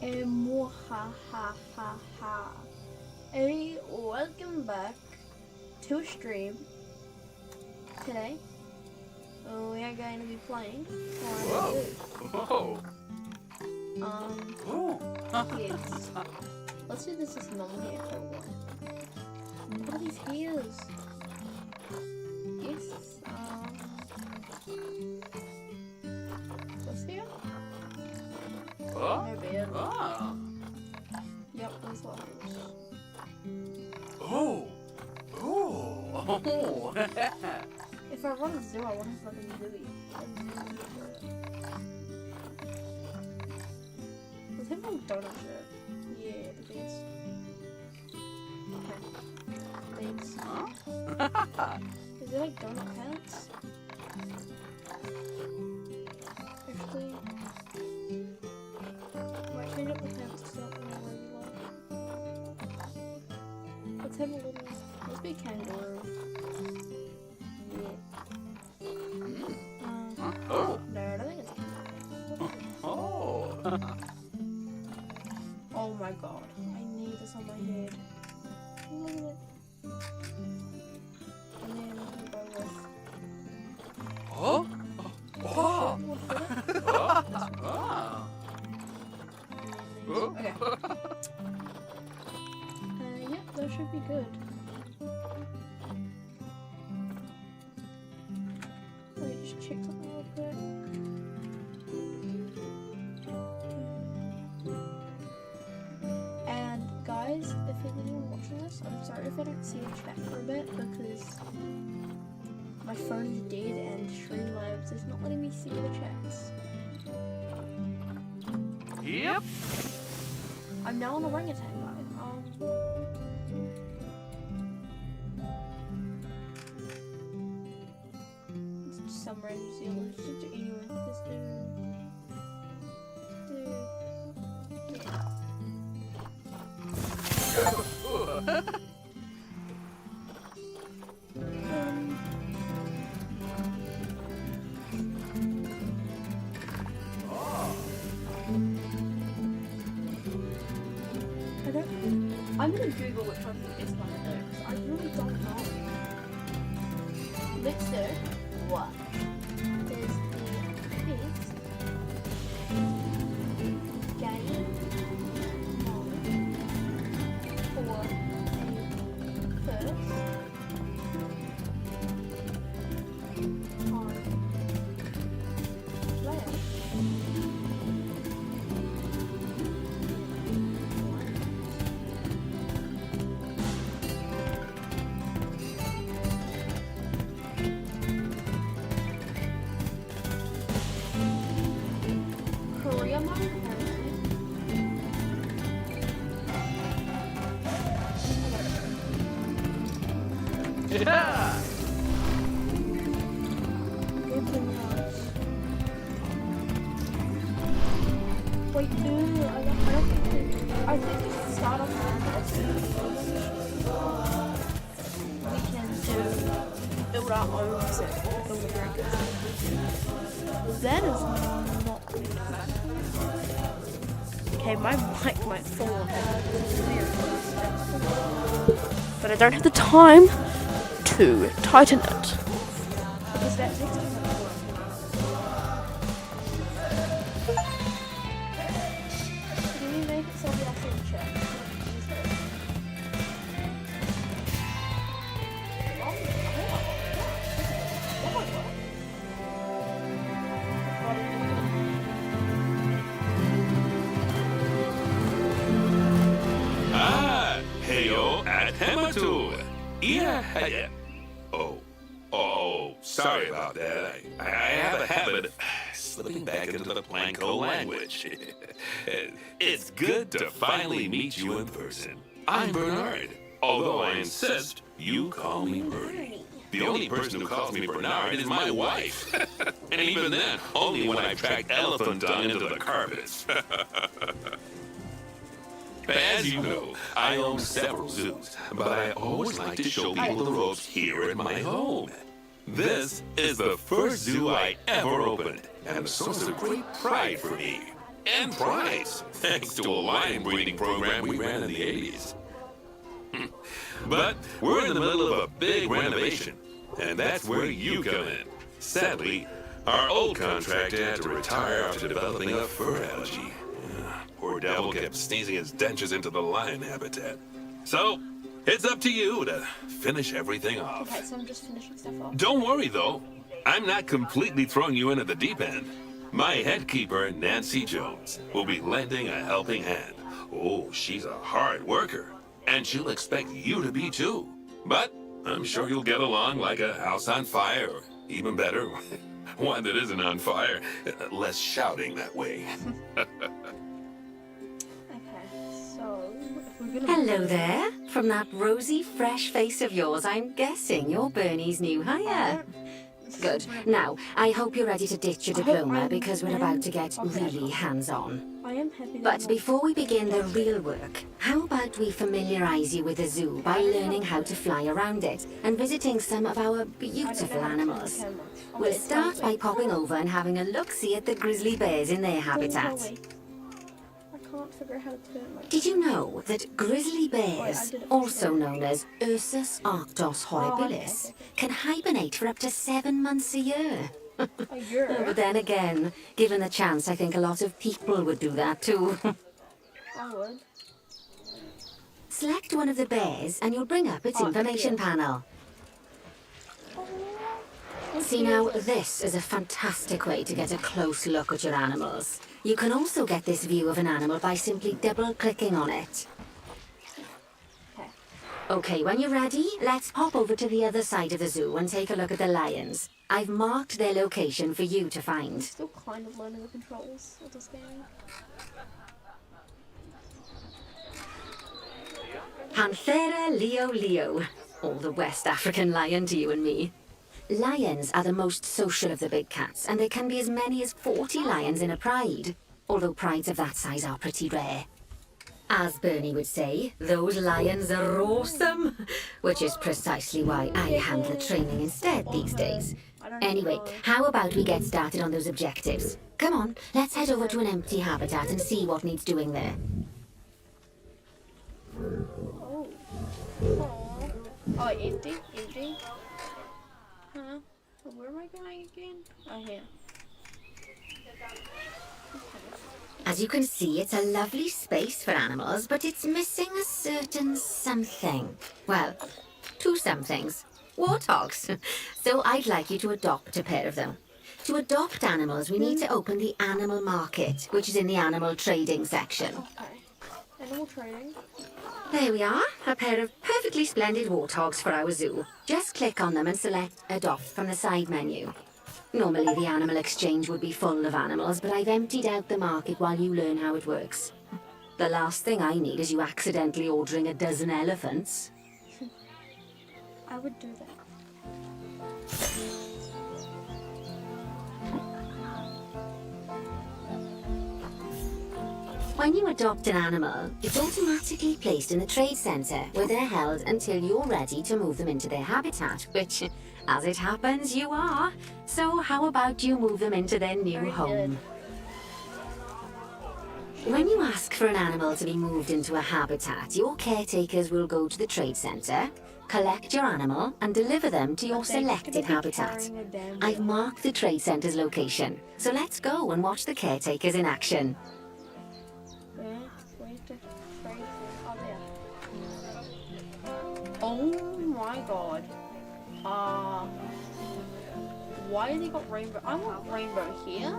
Mwahahaha. Hey, welcome back to a stream. Today, we are going to be playing. Whoa! Yes. Let's do this as normal here for one. What are these heels? Yes. What's here? Oh? No bed. Oh! Yep, those lockers. Oh! Oh! If I run a zoo, I want to fucking Zooey. Does he have a donut shirt? Yeah, the best. Okay. Thanks. Huh? Is it like donut pants? Actually, might change up the pants to something regular. Let's have a little. Let's be kangaroo. Yeah. Oh! No, I don't think it's. Oh! Oh my god, I need this on my head. Look at it. And then we go with. Oh! Oh! We'll fit it. Oh! Okay. Yep, that should be good. Let me just check something real quick. And guys, if there's anyone watching this, I'm sorry if I don't see a chat for a bit because my phone's dead and Streamlabs is not letting me see the chats. Yep! I'm now on orangutan, guys. It's just some random seal. Anyway, let's do. I'm gonna Google which one's the best one to do because I really don't know. Let's do what is the best game mode for a first time player. Korea mode, apparently. Yeah! Open house. Wait, dude, I don't think I think we should start off we can build our own set. Build a very good set. That is not okay, my mic might fall on but I don't have the time to tighten it. Because that takes time. Can you make it so we actually check? Ah! Heyo at Hamatu! Yeah! Oh, sorry about that. I have a habit of slipping back into the Planko language. It's good to finally meet you in person. I'm Bernard, although I insist you call me Bernie. The only person who calls me Bernard is my wife. And even then, only when I track elephant dung into the carpets. As you know, I own several zoos, but I always like to show people the ropes here at my home. This is the first zoo I ever opened, and a source of great pride for me. and prize, thanks to a lion breeding program we ran in the 80s. But we're in the middle of a big renovation, and that's where you come in. Sadly, our old contractor had to retire after developing a fur allergy. Poor devil kept sneezing his dentures into the lion habitat. So, it's up to you to finish everything off. Okay, so I'm just finishing stuff off. Don't worry, though. I'm not completely throwing you in at the deep end. My head keeper, Nancy Jones, will be lending a helping hand. Oh, she's a hard worker, and she'll expect you to be too. But I'm sure you'll get along like a house on fire, or even better, one that isn't on fire. Less shouting that way. Okay, so if we're gonna... Hello there. From that rosy, fresh face of yours, I'm guessing you're Bernie's new hire. Good. Now, I hope you're ready to ditch your diploma because we're about to get really hands-on. I am happy that But before we begin the real work, how about we familiarize you with the zoo by learning how to fly around it and visiting some of our beautiful animals? We'll start by popping over and having a look-see at the grizzly bears in their habitat. I can't figure out how to do it. Like... Did you know that grizzly bears, also known as Ursus arctos horribilis, can hibernate for up to 7 months a year? A year? But then again, given the chance, I think a lot of people would do that too. I would. Select one of the bears and you'll bring up its information panel. See now, this is a fantastic way to get a close look at your animals. You can also get this view of an animal by simply double-clicking on it. Okay, when you're ready, let's pop over to the other side of the zoo and take a look at the lions. I've marked their location for you to find. Still kind of learning the controls of this game. Panthera leo leo, or the West African lion to you and me. Lions are the most social of the big cats, and there can be as many as 40 lions in a pride, although prides of that size are pretty rare. As Bernie would say, those lions are awesome, which is precisely why I handle training instead these days. Anyway, how about we get started on those objectives? Come on, let's head over to an empty habitat and see what needs doing there. Oh. Oh, empty? Empty? Huh? Where am I going again? Oh, here. As you can see, it's a lovely space for animals, but it's missing a certain something. Well, 2 somethings. Warthogs. So I'd like you to adopt a pair of them. To adopt animals, we need to open the animal market, which is in the animal trading section. Okay. Animal training. There we are, a pair of perfectly splendid warthogs for our zoo. Just click on them and select Adopt from the side menu. Normally the animal exchange would be full of animals, but I've emptied out the market while you learn how it works. The last thing I need is you accidentally ordering a dozen elephants. I would do that. When you adopt an animal, it's automatically placed in the trade centre, where they're held until you're ready to move them into their habitat, which, as it happens, you are. So how about you move them into their new home? When you ask for an animal to be moved into a habitat, your caretakers will go to the trade centre, collect your animal, and deliver them to your selected habitat. I've marked the trade centre's location, so let's go and watch the caretakers in action. Oh my god. Why have they got rainbow? I want rainbow here.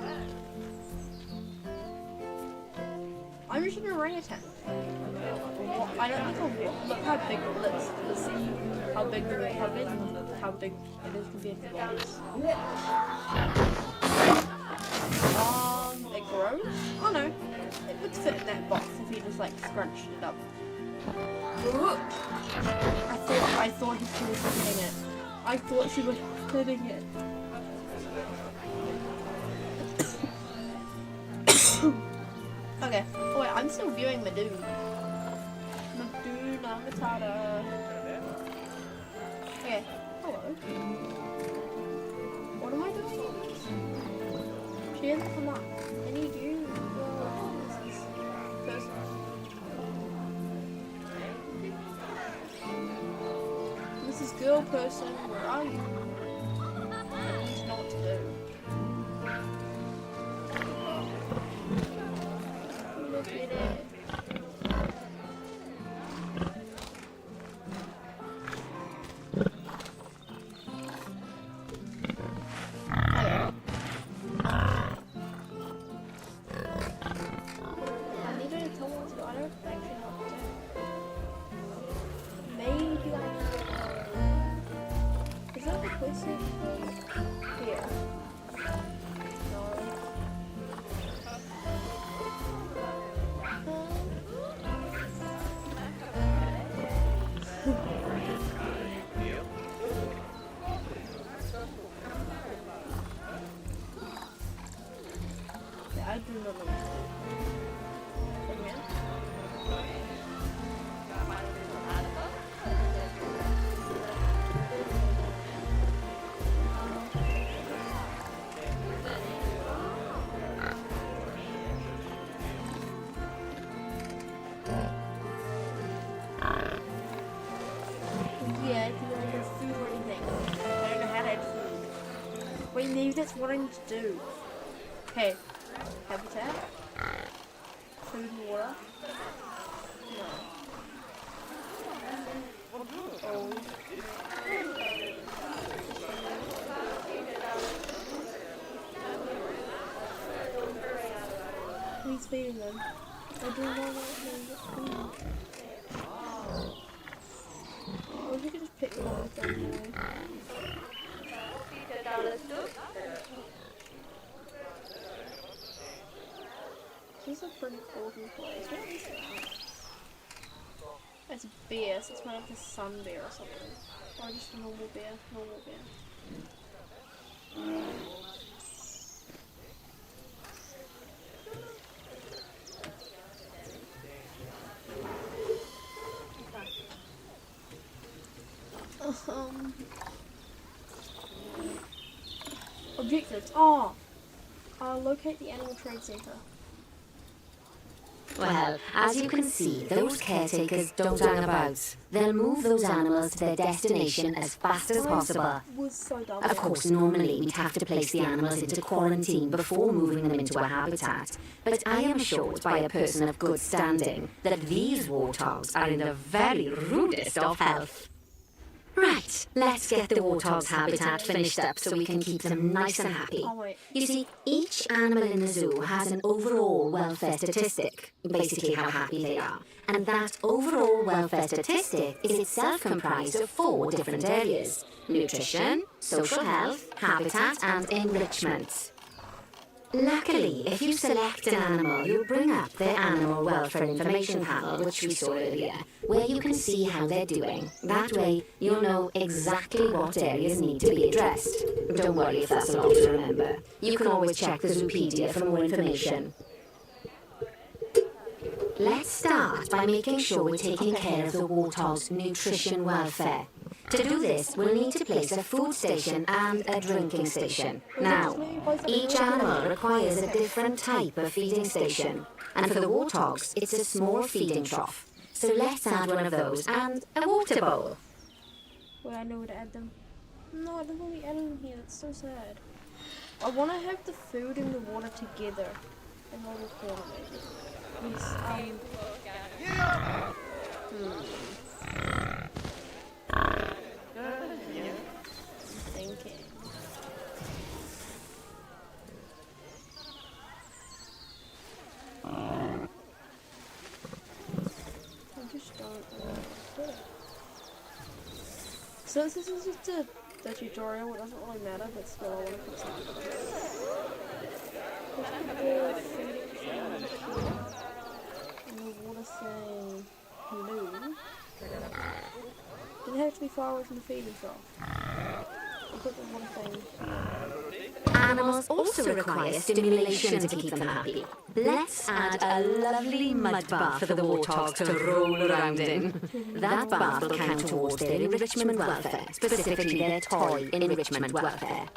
I'm just an orangutan. I don't think I'll look how big. Let's see how big it is compared to bodies. It grows? Oh no. It would fit in that box if you just like scrunched it up. I thought she was hitting it. I thought she was hitting it. Okay. Oh wait, I'm still viewing Maduna. Maduna Matata. Okay. Hello. What am I doing? She hasn't come up. I need you. Girl person, where are you? I need to know what to do. Look at it. Hello. I need her to tell me what to do. I don't actually know what to do. Maybe I know. Is that the question? Here. No. Yeah, I do not know what to do. Wait a minute. Yeah, if you don't have food or anything. I don't know how to add food. Wait, maybe that's what I need to do. Okay. Habitat. Food and water. No. Oh. He's feeding them. I do not know what to do. Or we could just pick one of them anyway. This is a pretty cool place. What is that? It's a bear, so it's like a sun bear or something. Or just a normal bear. Normal bear. Objectives. Oh! Locate the Animal Trade Center. Well, as you can see, those caretakers don't hang about. They'll move those animals to their destination as fast as possible. Was so dumb. Of course, normally we'd have to place the animals into quarantine before moving them into a habitat. But I am assured by a person of good standing that these warthogs are in the very rudest of health. Right, let's get the warthog's habitat finished up so we can keep them nice and happy. Oh, wait. You see, each animal in the zoo has an overall welfare statistic, basically how happy they are. And that overall welfare statistic is itself comprised of 4 different areas: nutrition, social health, habitat, and enrichment. Luckily, if you select an animal, you'll bring up their animal welfare information panel, which we saw earlier, where you can see how they're doing. That way, you'll know exactly what areas need to be addressed. Don't worry if that's a lot to remember. You can always check the Zoopedia for more information. Let's start by making sure we're taking care of the warthog's nutrition welfare. To do this, we'll need to place a food station and a drinking station. Now, each animal requires a different type of feeding station, and for the warthogs, it's a small feeding trough. So let's add one of those and a water bowl. Wait, I know where to add them. No, I don't want to add them here. That's so sad. I want to have the food and the water together in a little corner, maybe. Thinking. I just don't know. So this is just the tutorial. It doesn't really matter, but still I want to put something. Let's put the food and the water saying blue. Doesn't have to be far away from the feeding trough. I'll put the water thing here. Animals also require stimulation to keep them happy. Let's add a lovely mud bath for the warthogs to roll around in. That bath will count towards their enrichment welfare, specifically their toy enrichment welfare.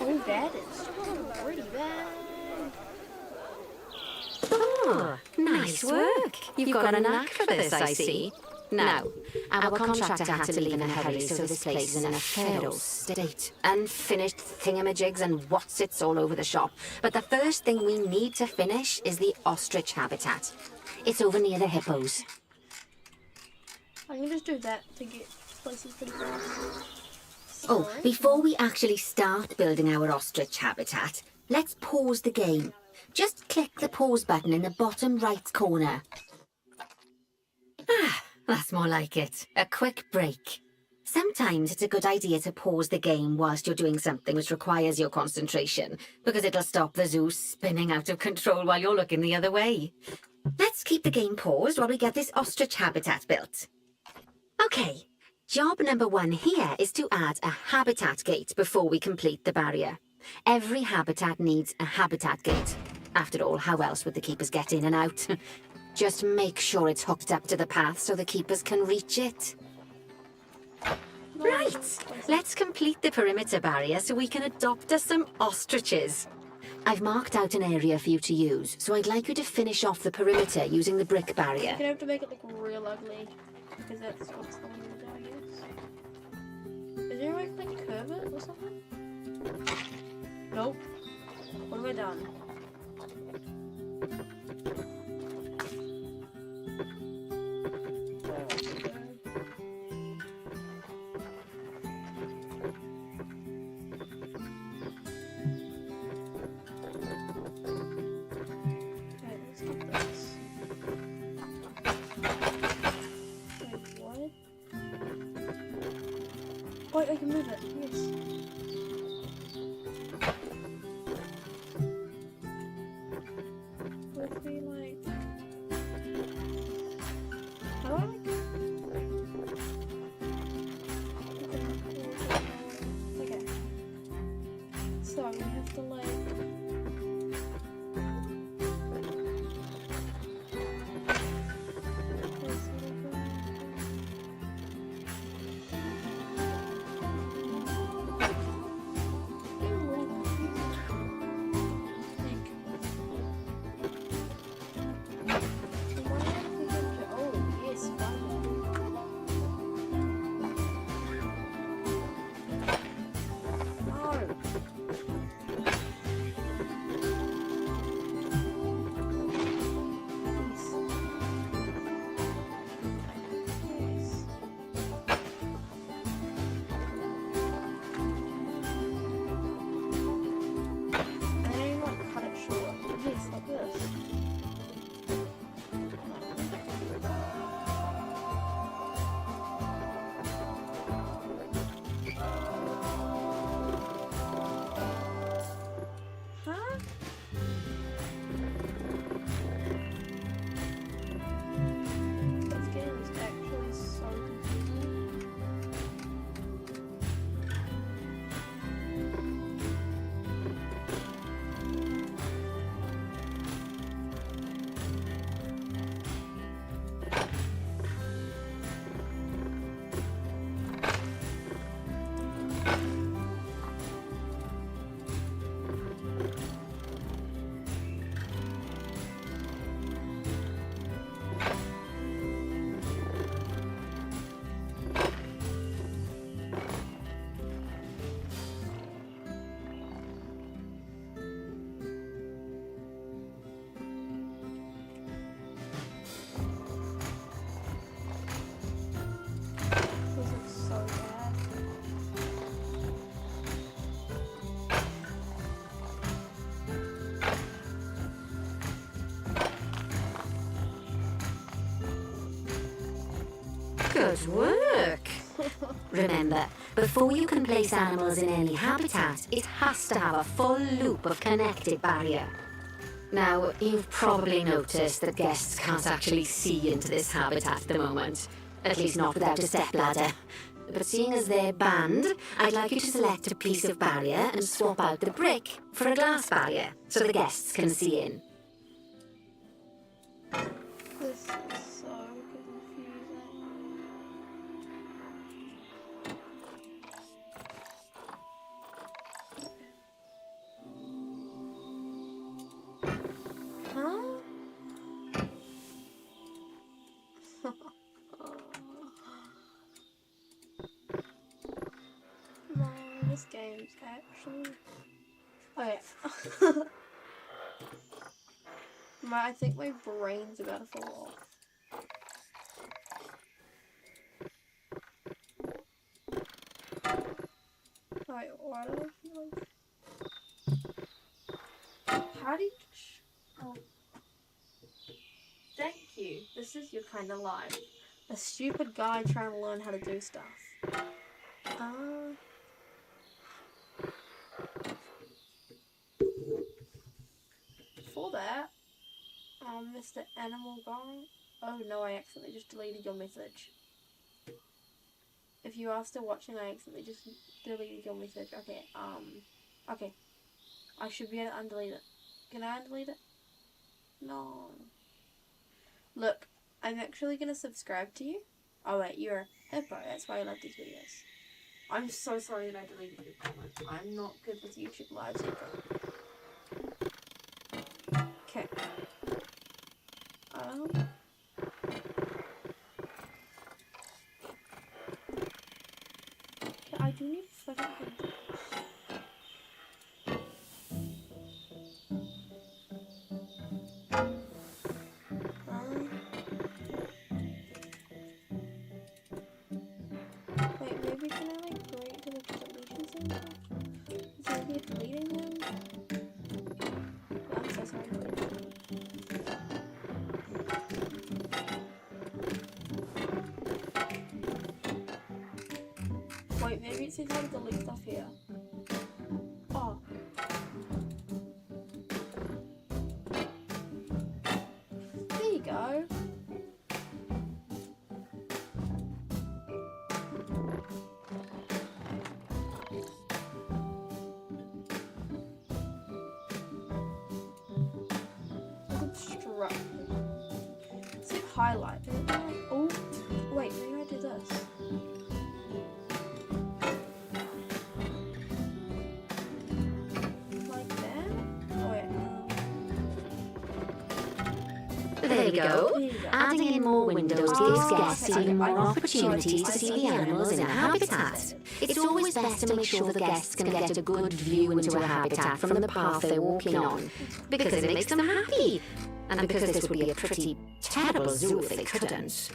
Oh, that is pretty bad. Oh, nice Nice work. You've got a knack for this, I see. Now, our contractor had to leave in a hurry, so this place is in a fair old state. Unfinished thingamajigs and whatsits all over the shop. But the first thing we need to finish is the ostrich habitat. It's over near the hippos. I can just do that to get places pretty fast. Oh, Sorry. before we actually start building our ostrich habitat, let's pause the game. Just click the pause button in the bottom right corner. Ah, that's more like it. A quick break. Sometimes it's a good idea to pause the game whilst you're doing something which requires your concentration, because it'll stop the zoo spinning out of control while you're looking the other way. Let's keep the game paused while we get this ostrich habitat built. Okay, job number 1 here is to add a habitat gate before we complete the barrier. Every habitat needs a habitat gate. After all, how else would the keepers get in and out? Just make sure it's hooked up to the path so the keepers can reach it. Right, let's complete the perimeter barrier so we can adopt us some ostriches. I've marked out an area for you to use, so I'd like you to finish off the perimeter using the brick barrier. You're gonna have to make it look real ugly, because that's what's going to do, I guess. Is there a way to like curve it or something? Nope. What have I done? Wait, I can move it. Yes. What if we like? How do I like? Okay. So we have to like. Good work. Remember, before you can place animals in any habitat, it has to have a full loop of connected barrier. Now, you've probably noticed that guests can't actually see into this habitat at the moment. At least not without a stepladder. But seeing as they're banned, I'd like you to select a piece of barrier and swap out the brick for a glass barrier, so the guests can see in. This is so confusing. Huh? this game's actually... Oh yeah. I think my brain's about to fall off. Wait, what do I feel like? How do you... Oh. Thank you. This is your kind of life. A stupid guy trying to learn how to do stuff. For that, Mr. Animal Guy. Oh no, I accidentally just deleted your message. If you are still watching, I accidentally just deleted your message. Okay, okay. I should be able to undelete it. Can I undelete it? No. Look, I'm actually gonna subscribe to you. Oh wait, you're a hippo. That's why I love these videos. I'm so sorry that I deleted your comment. I'm not good with YouTube lives either. Okay. I do need to fucking do this. Wait, maybe can I like go into the deletion center? Is there maybe deleting them? I'm so sorry. Wait, maybe it says how to delete stuff here. Oh. There you go. Is it highlight? Oh, wait, maybe I do this. Like that? Oh, wait. There you go. Adding in more windows gives guests even more opportunities to see the animals in a habitat. It's always best to make sure the guests can get a good view into a habitat from the path they're walking on, because it makes them happy, and because this would be a pretty terrible zoo if they couldn't.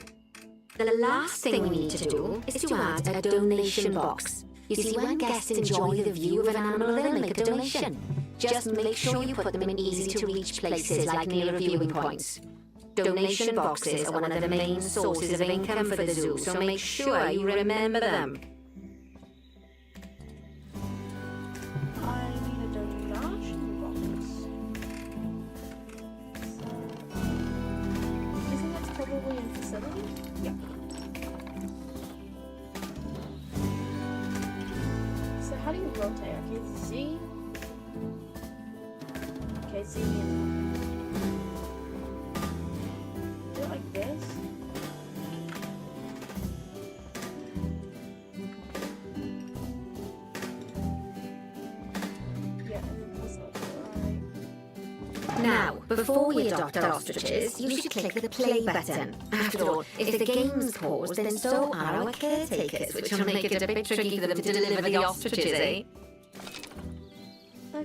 The last thing we need to do is to add a donation box. You see, when guests enjoy the view of an animal, they'll make a donation. Just make sure you put them in easy-to-reach places like near viewing points. Donation boxes are one of the main sources of income for the zoo, so make sure you remember them. I need a donation box. So, isn't that probably in facility? Yeah. So how do you rotate? Okay, Z. Okay, Z and do it like this. Yeah, and then this like right. Now, before we adopt our ostriches, you should click the play button. After all, if the game's paused, then so are our caretakers, which will make it a bit tricky for them to deliver the ostriches, eh?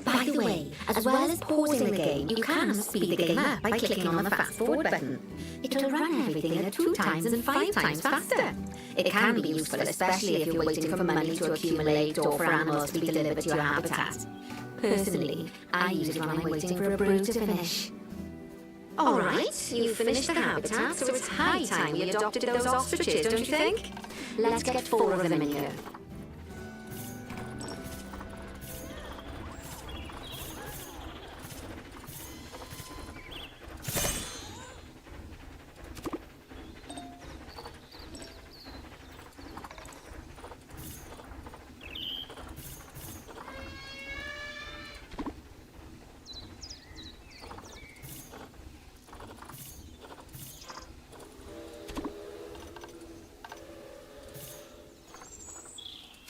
By the way, as well as pausing the game, you can speed the game up by clicking on the fast forward button. It'll run everything at 2 times and 5 times faster. It can be useful, especially if you're waiting for money to accumulate or for animals to be delivered to your habitat. Personally, I use it when I'm waiting for a brew to finish. Alright, you've finished the habitat, so it's high time we adopted those ostriches, don't you think? Let's get 4 of them in here.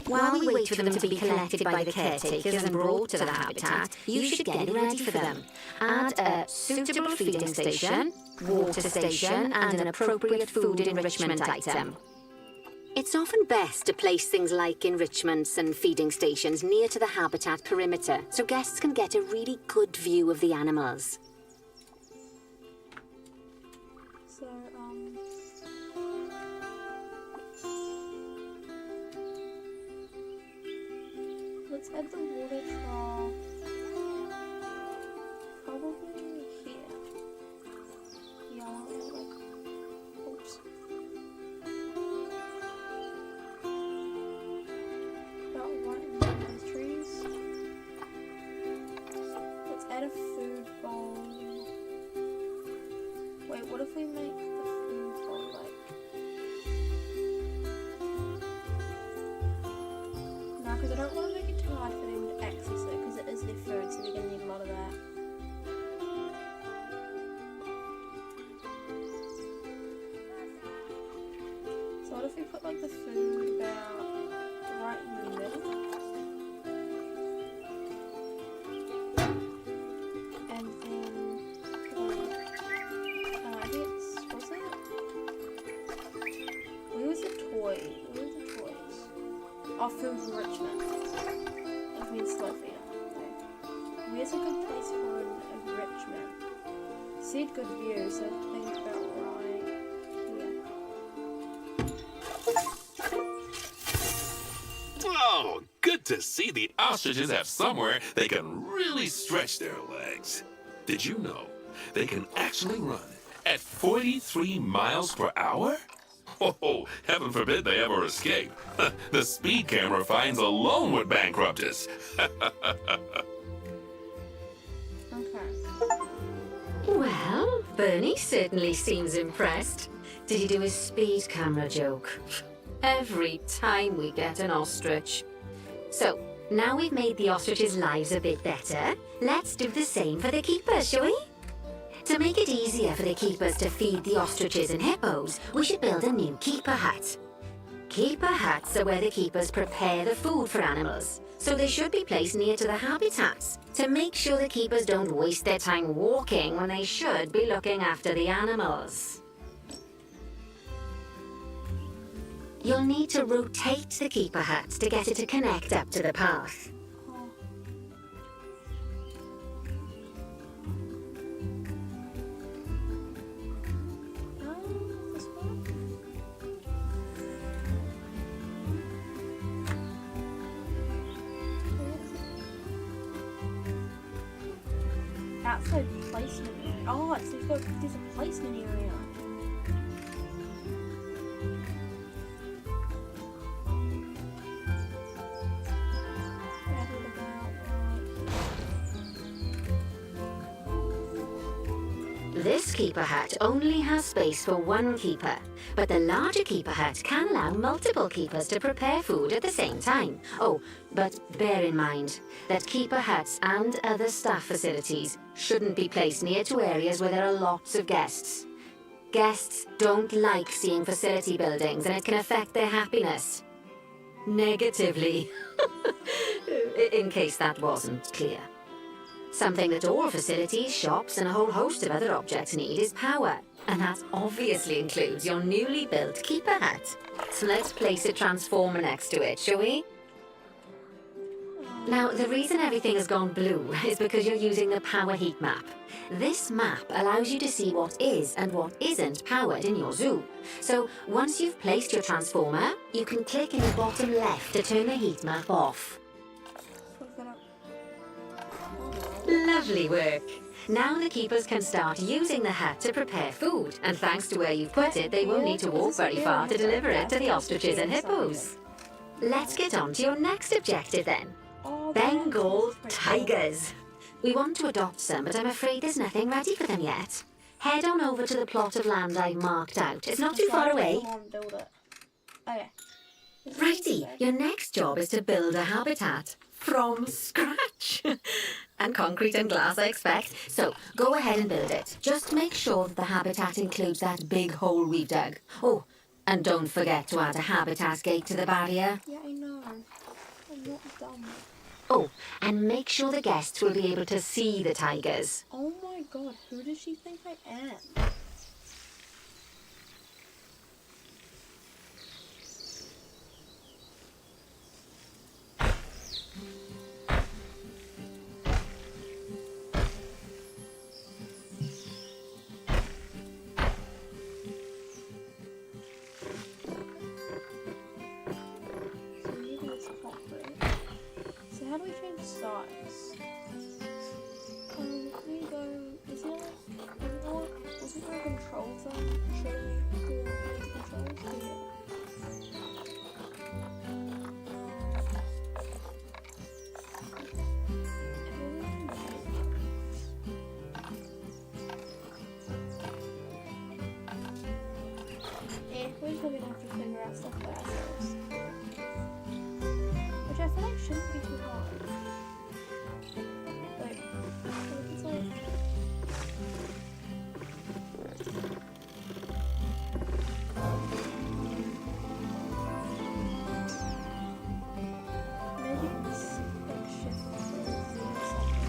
While we wait for them to be collected by the caretakers and brought to the habitat, you should get ready for them. Add a suitable feeding station, water station, and an appropriate food enrichment item. It's often best to place things like enrichments and feeding stations near to the habitat perimeter so guests can get a really good view of the animals. So, let's add the water trough. Probably here. Yeah, like, oops. About right in these trees. Let's add a food bowl. Wait, what if we make the food bowl like? No, because I don't want to make it too hard for them to access it, because it is their food, so they're going to need a lot of that. So what if we put like the food about right in the middle? And then, I think it's, what's that? Where was the toy? Where were the toys? Oh, food enrichment. That means slow feeder. Okay. Where's a good place for an enrichment? Said good view, so I think about right here. Oh, good to see the ostriches have somewhere they can really stretch their legs. Did you know they can actually run at 43 miles per hour? Oh, heaven forbid they ever escape. The speed camera fines alone would bankrupt us. Okay. Well, Bernie certainly seems impressed. Did he do his speed camera joke? Every time we get an ostrich. So, now we've made the ostriches' lives a bit better, let's do the same for the keepers, shall we? To make it easier for the keepers to feed the ostriches and hippos, we should build a new keeper hut. Keeper huts are where the keepers prepare the food for animals, so they should be placed near to the habitats to make sure the keepers don't waste their time walking when they should be looking after the animals. You'll need to rotate the keeper hut to get it to connect up to the path. This one? Outside placement area. Oh, it's there's a placement area. Added about This keeper hut only has space for one keeper, but the larger keeper hut can allow multiple keepers to prepare food at the same time. Oh, but bear in mind that keeper huts and other staff facilities shouldn't be placed near to areas where there are lots of guests. Guests don't like seeing facility buildings, and it can affect their happiness. Negatively. In case that wasn't clear. Something that all facilities, shops, and a whole host of other objects need is power. And that obviously includes your newly built keeper hut. So let's place a transformer next to it, shall we? Now, the reason everything has gone blue is because you're using the power heat map. This map allows you to see what is and what isn't powered in your zoo. So once you've placed your transformer, you can click in the bottom left to turn the heat map off. put that up. Lovely work. Now the keepers can start using the hut to prepare food, and thanks to where you've put it, they won't need to walk very far to deliver it to the ostriches and hippos. Let's get on to your next objective then. Oh, Bengal tigers. We want to adopt some, but I'm afraid there's nothing ready for them yet. Head on over to the plot of land I've marked out. It's not too far away. Come on, build it. Okay. Righty, your next job is to build a habitat from scratch. And concrete and glass, I expect. So, go ahead and build it. Just make sure that the habitat includes that big hole we've dug. Oh, and don't forget to add a habitat gate to the barrier. Yeah, I know. I'm not dumb. Oh, and make sure the guests will be able to see the tigers. Oh my god, who does she think I am? do we change size? Let me go. Is there like, was it like controls that show you the controls? Yeah. We're just gonna have to figure out stuff by ourselves. Which I feel like shouldn't be too hard. Like, it's like... Maybe it's like shift or Z or something.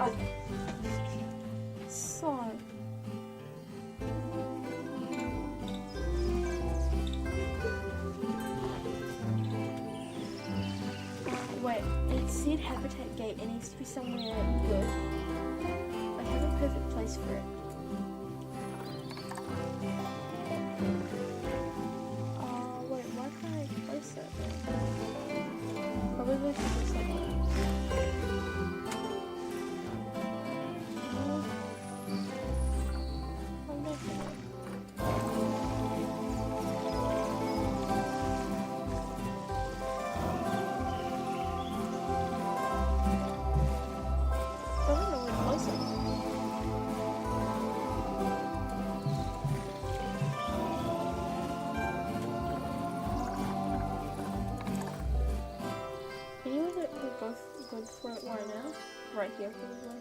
Okay. So. Wait, it said habitat gate. It needs to be somewhere good. I have a perfect place for it. Wait, why can't I place it? Probably should be somewhere else. Good for it right now. Right here, probably.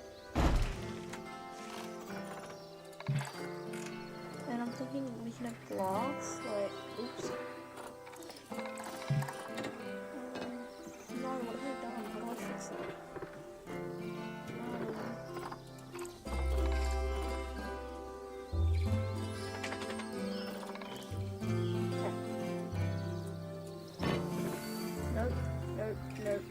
And I'm thinking we can have glass, like, oops. No, what have I done? How do I fix that? Nope, nope, nope.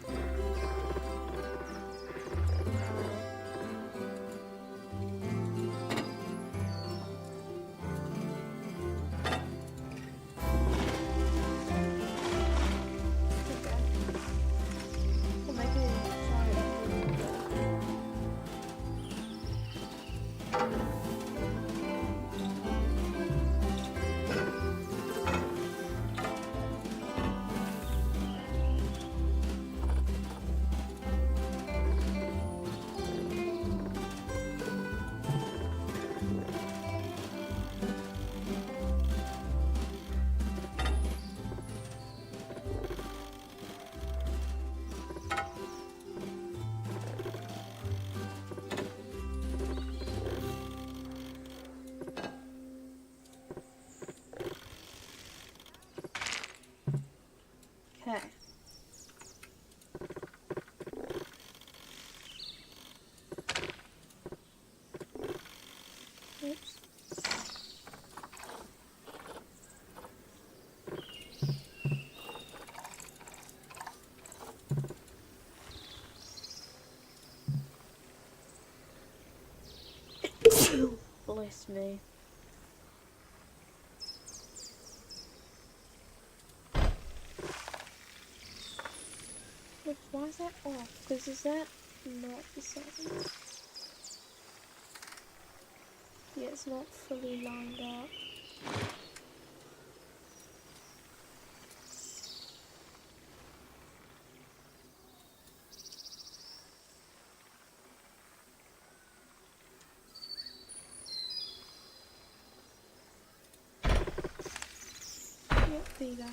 Okay. Oops. Bless me. Wait, why is that off? Because is that not the same? Yeah, it's not fully lined up. Yep, there you go.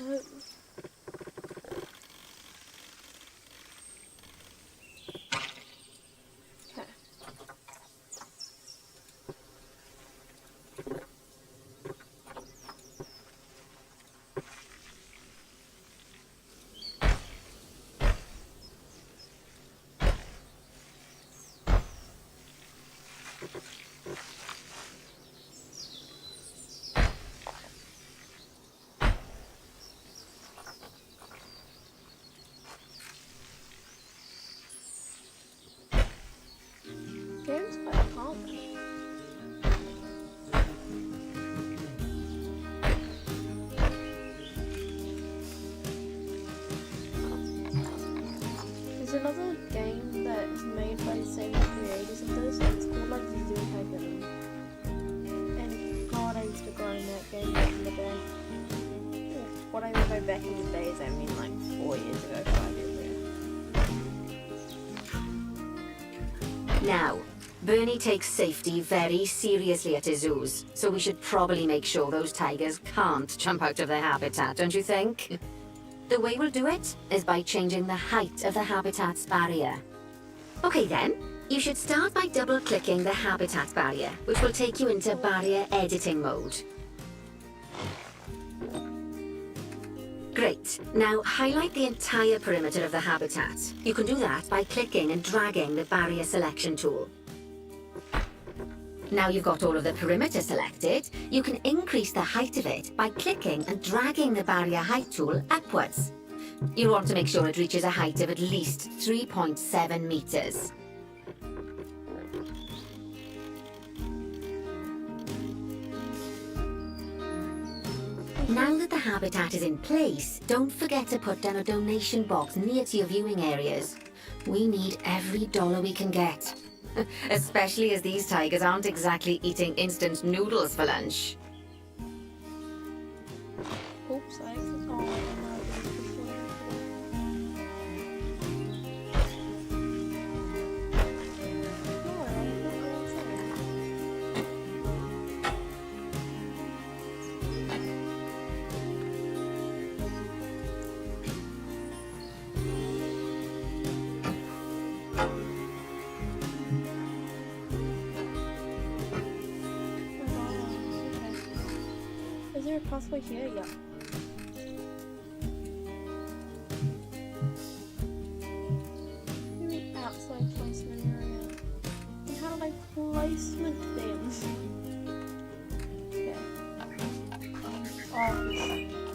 Oh. Okay. Oh. There's another game that is made by the same creators of this. It's called like Zoo Tycoon. And God, I used to grind that game back in the day. What I mean by back in the days, I mean like 4 years ago, 5 years ago. Now, Bernie takes safety very seriously at his zoos, so we should probably make sure those tigers can't jump out of their habitat, don't you think? The way we'll do it is by changing the height of the habitat's barrier. Okay then, you should start by double-clicking the habitat barrier, which will take you into barrier editing mode. Great. Now highlight the entire perimeter of the habitat. You can do that by clicking and dragging the barrier selection tool. Now you've got all of the perimeter selected, you can increase the height of it by clicking and dragging the barrier height tool upwards. You'll want to make sure it reaches a height of at least 3.7 meters. Now that the habitat is in place, don't forget to put down a donation box near to your viewing areas. We need every dollar we can get. Especially as these tigers aren't exactly eating instant noodles for lunch. Oops, I forgot. Is there a pathway here? Yeah. Maybe outside placement area. And how do I placement things? Okay. Oh.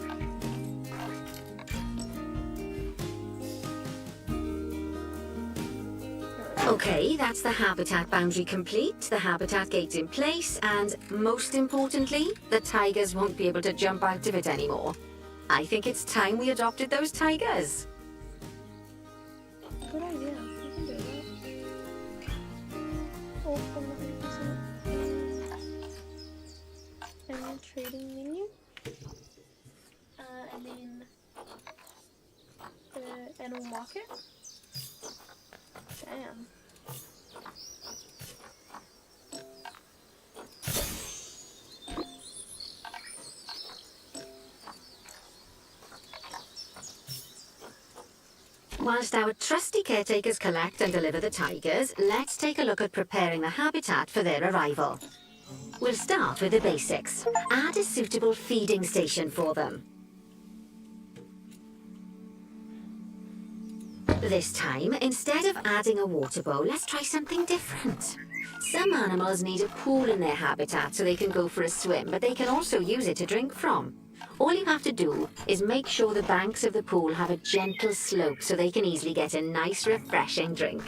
Okay, that's the habitat boundary complete, the habitat gate's in place, and most importantly, the tigers won't be able to jump out of it anymore. I think it's time we adopted those tigers. Good idea. We can do that. Oh, from the 100%. And then trading menu. And then animal market. Damn. Whilst our trusty caretakers collect and deliver the tigers, let's take a look at preparing the habitat for their arrival. We'll start with the basics. Add a suitable feeding station for them. This time, instead of adding a water bowl, let's try something different. Some animals need a pool in their habitat so they can go for a swim, but they can also use it to drink from. All you have to do is make sure the banks of the pool have a gentle slope so they can easily get a nice, refreshing drink.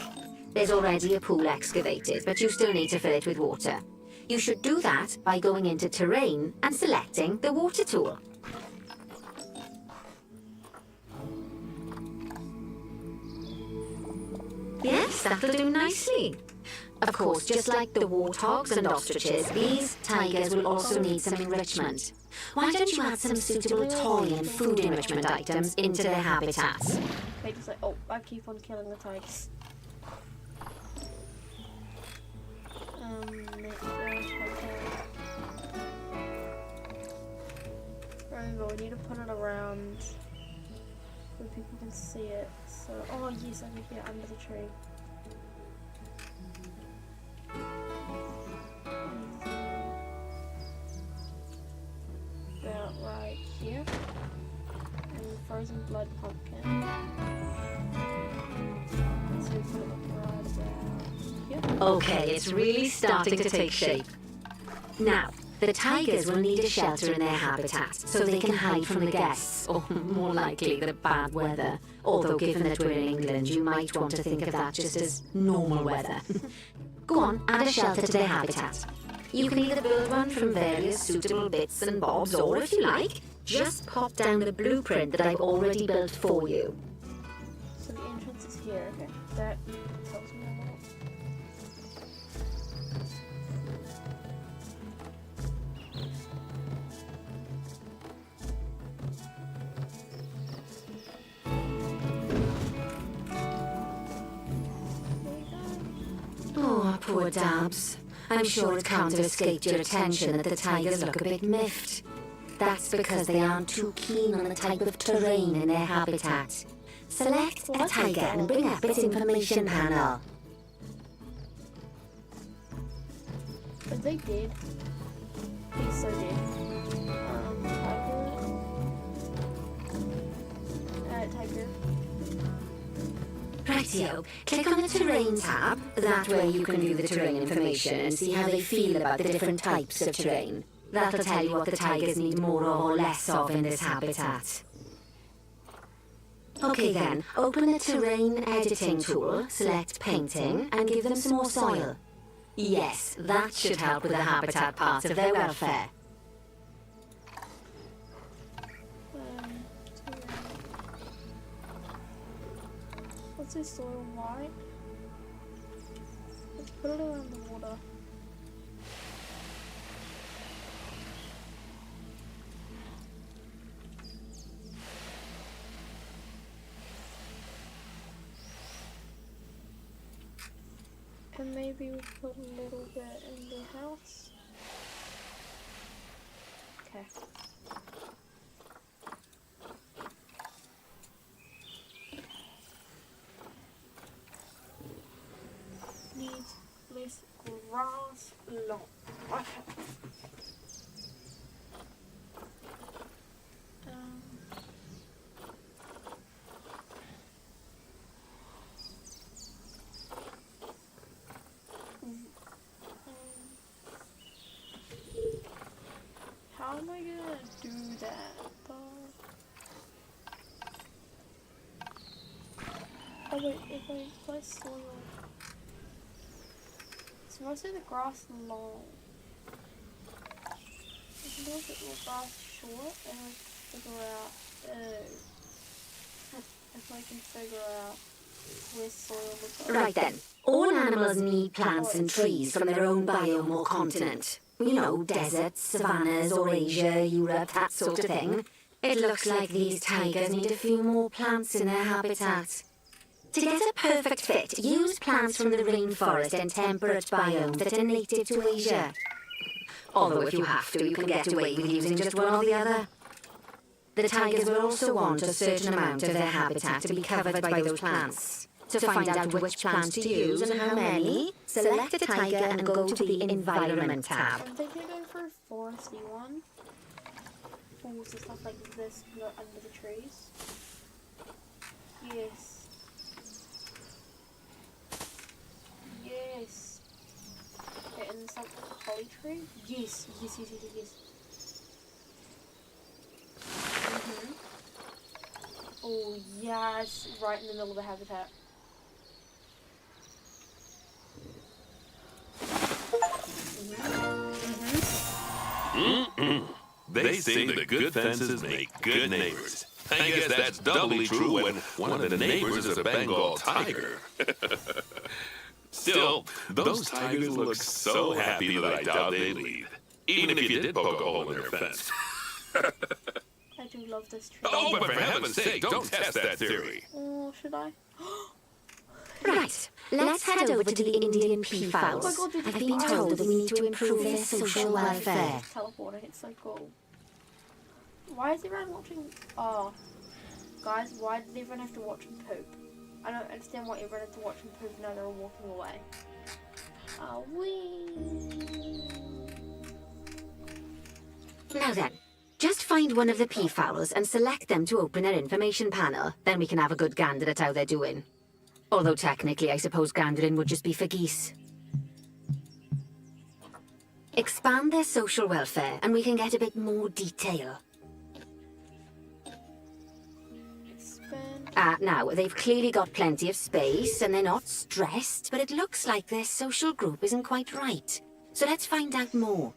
There's already a pool excavated, but you still need to fill it with water. You should do that by going into Terrain and selecting the water tool. Yes, that'll do nicely. Of course, just like the warthogs and ostriches, these tigers will also need some enrichment. Why don't you add some suitable toy and food enrichment items into their habitats? They just like, oh, I keep on killing the tigers. Remember, we need to put it around where people can see it. So, oh yes, I can get under the tree. About right here. And frozen blood pumpkin. So we put it right about here. Okay, it's really starting to take shape. Now, The tigers will need a shelter in their habitat so they can hide from the guests, or more likely the bad weather. Although given that we're in England, you might want to think of that just as normal weather. Go on, add a shelter to their habitat. You can either build one from various suitable bits and bobs, or if you like, just pop down the blueprint that I've already built for you. So the entrance is here, okay. That tells me a lot. Oh, poor Dabs. I'm sure it can't have escaped your attention that the tigers look a bit miffed. That's because they aren't too keen on the type of terrain in their habitat. Select a tiger and bring up its information panel. Are they dead? He's so dead. Tiger. Rightio, click on the terrain tab. That way you can view the terrain information and see how they feel about the different types of terrain. That'll tell you what the tigers need more or less of in this habitat. Okay then, open the terrain editing tool, select painting, and give them some more soil. Yes, that should help with the habitat part of their welfare. What's this soil like? Let's put it around the water. And maybe we put a little bit in the house. Okay. Needs less grass long. Okay. How am I gonna do that? Oh wait, if I place soil. So most of the grass long. I can do a bit more grass short and we can figure out if I can figure out where soil is. Right then, all animals need plants and trees from their own biome or continent. You know, deserts, savannas, or Asia, Europe, that sort of thing. It looks like these tigers need a few more plants in their habitat. To get a perfect fit, use plants from the rainforest and temperate biomes that are native to Asia. Although if you have to, you can get away with using just one or the other. The tigers will also want a certain amount of their habitat to be covered by those plants. To find out which plants to use and how many, select a tiger and go to the Environment tab. I'm thinking of going for a foresty one. Or stuff like this under the trees. Yes. Yes. Okay, and something like a holly tree? Yes. Oh, yes. Right in the middle of the habitat. They say the good fences make good neighbors. I guess that's doubly true when one of the neighbors is a Bengal tiger. Still, those tigers look so happy that I doubt they'd leave, even if you did poke a hole in their fence. I do love this tree. Oh, but for heaven's sake, don't test that theory. Oh, should I? Right, let's head over to the Indian peafowls. Oh my God, I've been told that we need to improve their social welfare. Teleporting, it's so cool. Why is everyone watching? Oh, guys, why did everyone have to watch him poop? I don't understand why everyone had to watch him poop now they're all walking away. Now then, just find one of the peafowls and select them to open their information panel. Then we can have a good gander at how they're doing. Although technically, I suppose gandering would just be for geese. Expand their social welfare and we can get a bit more detail. Expand. Now, they've clearly got plenty of space and they're not stressed, but it looks like their social group isn't quite right. So let's find out more.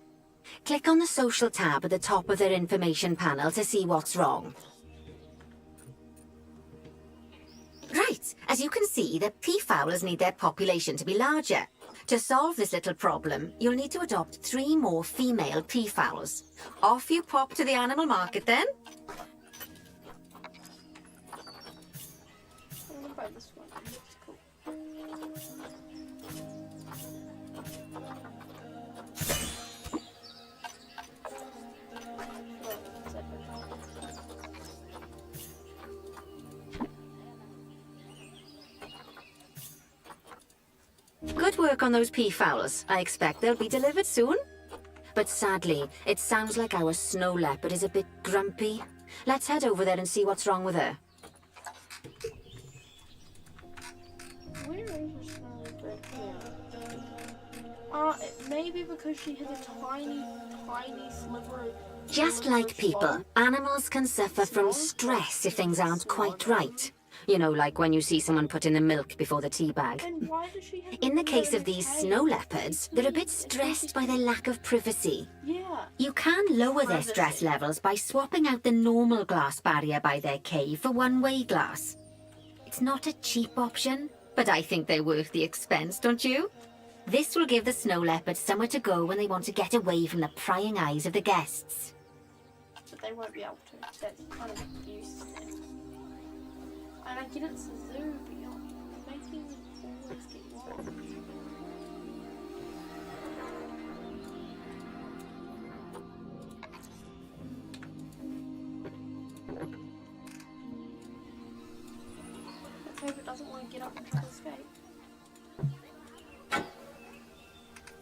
Click on the social tab at the top of their information panel to see what's wrong. Right, as you can see, the peafowls need their population to be larger. To solve this little problem, you'll need to adopt 3 more female peafowls. Off you pop to the animal market then. I'm gonna buy this one. It's cool. Good work on those peafowls. I expect they'll be delivered soon. But sadly, it sounds like our snow leopard is a bit grumpy. Let's head over there and see what's wrong with her. Where is the snow leopard? Maybe because she has a tiny, tiny sliver of... Just like people, animals can suffer from stress if things aren't quite right. You know, like when you see someone put in the milk before the tea bag. And why does she have In the to case go of these to snow cave? leopards, they're a bit stressed by their lack of privacy. Yeah. You can lower their Privacy. stress levels by swapping out the normal glass barrier by their cave for one-way glass. It's not a cheap option, but I think they're worth the expense, don't you? This will give the snow leopards somewhere to go when they want to get away from the prying eyes of the guests. But they won't be able to. That's kind of useless. And I get it's a zoo, but you're making me always get lost. Let's hope it doesn't want to get up and try to escape.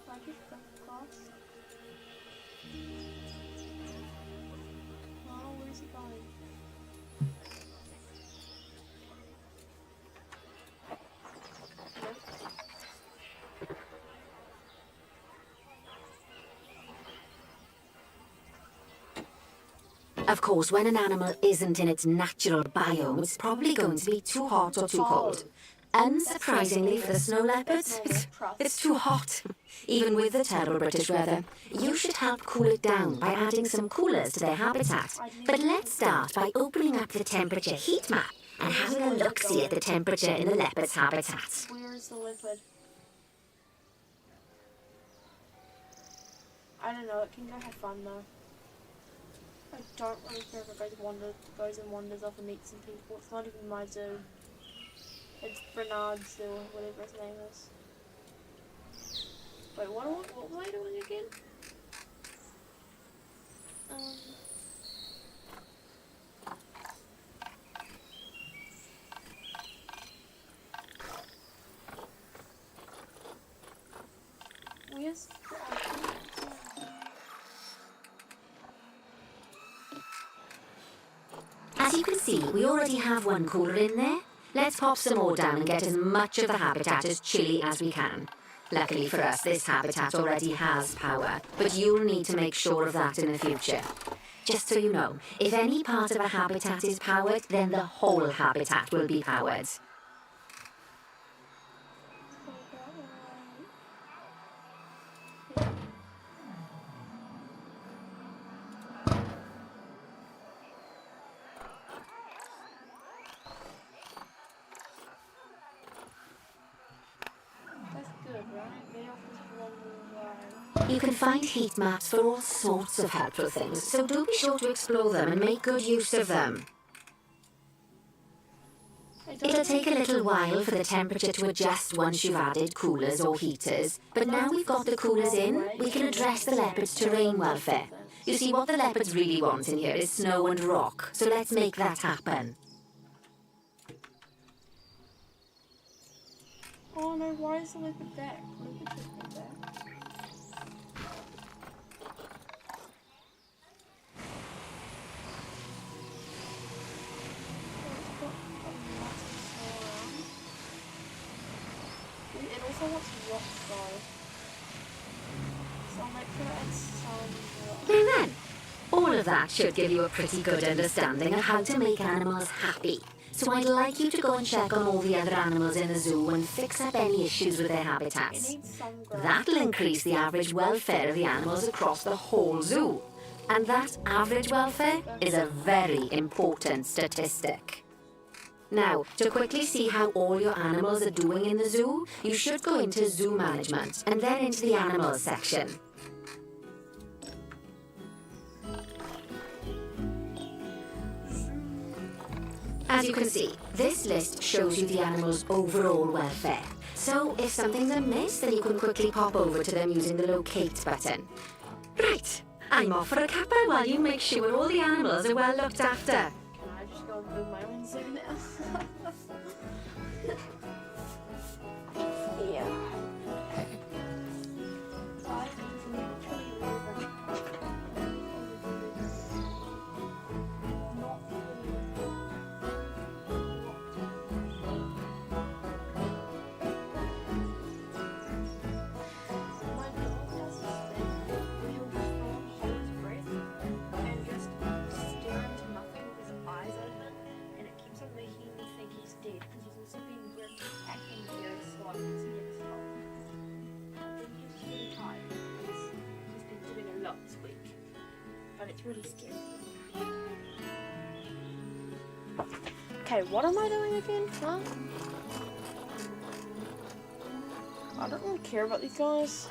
Like it, the glass. Oh, where's it going? Of course, when an animal isn't in its natural biome, it's probably going to be too hot or too cold. Unsurprisingly for the snow leopards, it's too hot. Even with the terrible British weather, you should help cool it down by adding some coolers to their habitat. But let's start by opening up the temperature heat map and having a look-see at the temperature in the leopard's habitat. Where is the leopard? I don't know, it can go have fun though. I don't really care if it goes and wanders off and meets some people. It's not even my zoo. It's Bernard's zoo, or whatever his name is. Wait, what was I doing again? Where's the As you can see, we already have one cooler in there. Let's pop some more down and get as much of the habitat as chilly as we can. Luckily for us, this habitat already has power, but you'll need to make sure of that in the future. Just so you know, if any part of a habitat is powered, then the whole habitat will be powered. You can find heat maps for all sorts of helpful things, so do be sure to explore them and make good use of them. It'll take a little while for the temperature to adjust once you've added coolers or heaters, but now we've got the coolers in, we can address the leopard's terrain welfare. You see, what the leopards really want in here is snow and rock, so let's make that happen. Oh no, why is the leopard back? Leopard should be back. It also wants rock though. So I'll make gonna add some. Now then, all of that should give you a pretty good understanding of how to make animals happy. So I'd like you to go and check on all the other animals in the zoo and fix up any issues with their It habitats. needs some grass. That'll increase the average welfare of the animals across the whole zoo. And that average welfare is a very important statistic. Now, to quickly see how all your animals are doing in the zoo, you should go into zoo management and then into the animals section. As you can see, this list shows you the animals' overall welfare. So if something's amiss, then you can quickly pop over to them using the locate button. Right, I'm off for a cuppa while you make sure all the animals are well looked after. Can I just go and build my own zoo now? Yeah. I literally live not my dog does this thing where he'll just go and hold his breath and just stare into nothing with his eyes open, and it keeps on making me think he's dead because he's also been acting very slow because he gets slow. I think he's really tired because he's been doing a lot this week, but it's really scary. Okay, what am I doing again? Huh? I don't really care about these guys.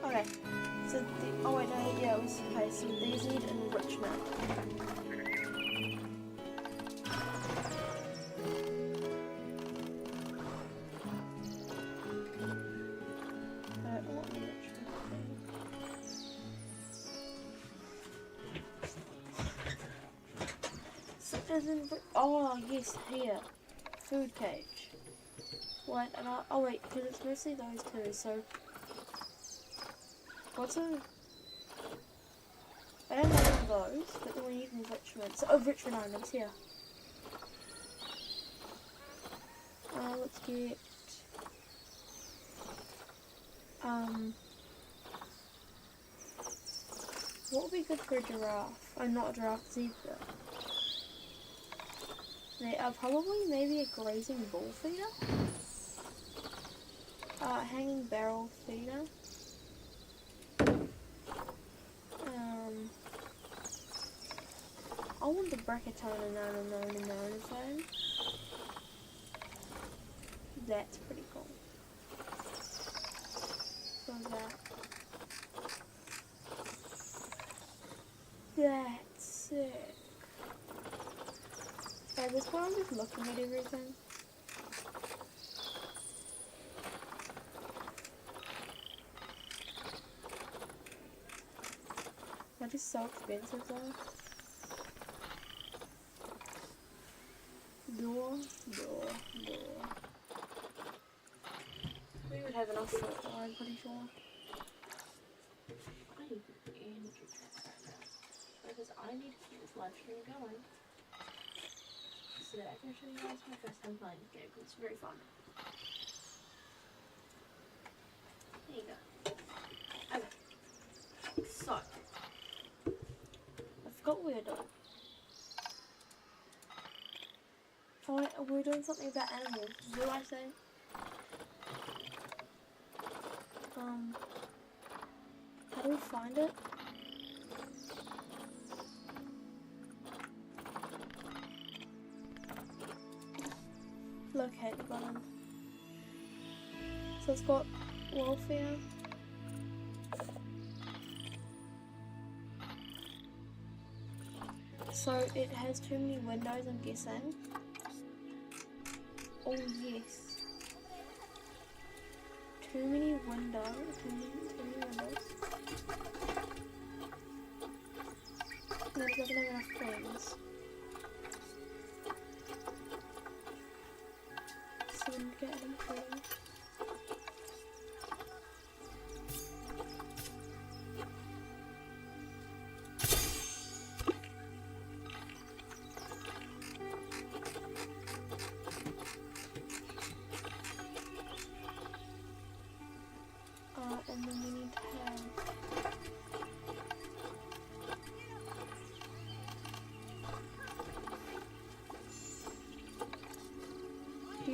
Okay, so oh wait, no, yeah, it was okay. So these need enrichment. What enrichment? So there's oh yes, here, food cage. What? And oh wait, because it's mostly those two. So what's a? I don't know one of those, but then we need enrichment. So enrichment items here. Let's get what would be good for a giraffe? Oh, not a giraffe, zebra. They are probably maybe a grazing bull feeder. Hanging barrel feeder. I want the Brachytona nona phone. That's pretty cool. So that's sick. At this point, I'm just looking at everything. That is so expensive though. Door. We would have enough for it though, I'm pretty sure. Because I need to keep this live stream going so that I can show you guys my first time playing this game because it's very fun. There you go. Okay. So, I forgot what we were doing. Oh, we're doing something about animals. What do I say? How do we find it? Locate the button. So it's got welfare. So it has too many windows, I'm guessing. Oh yes. Too many windows. No, it doesn't have enough things. So we get anything.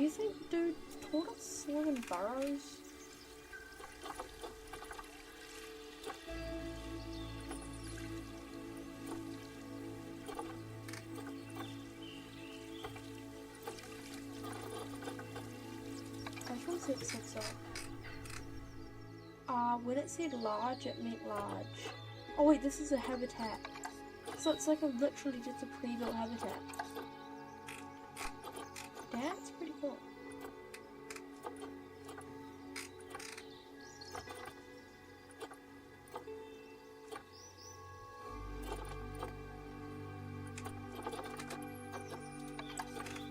you think, dude, tortoise live in burrows? I just want to see what this looks like. When it said large, it meant large. Oh wait, this is a habitat. So it's like literally just a pre-built habitat. That's pretty cool.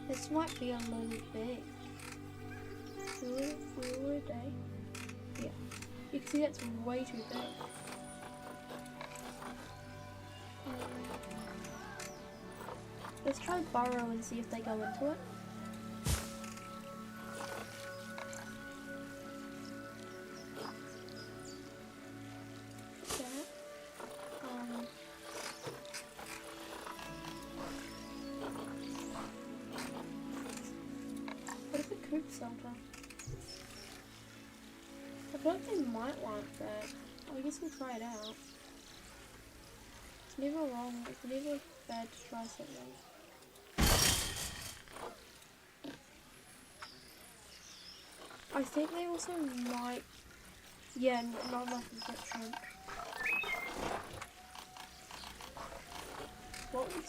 This might be a little big. Where were they? Yeah. You can see that's way too big. Let's try burrow and see if they go into it. That. What if it coop something? I feel like they might want that. I guess we'll try it out. It's never wrong. It's never bad to try something. I think they also might. Yeah, not enough of that shrimp. What would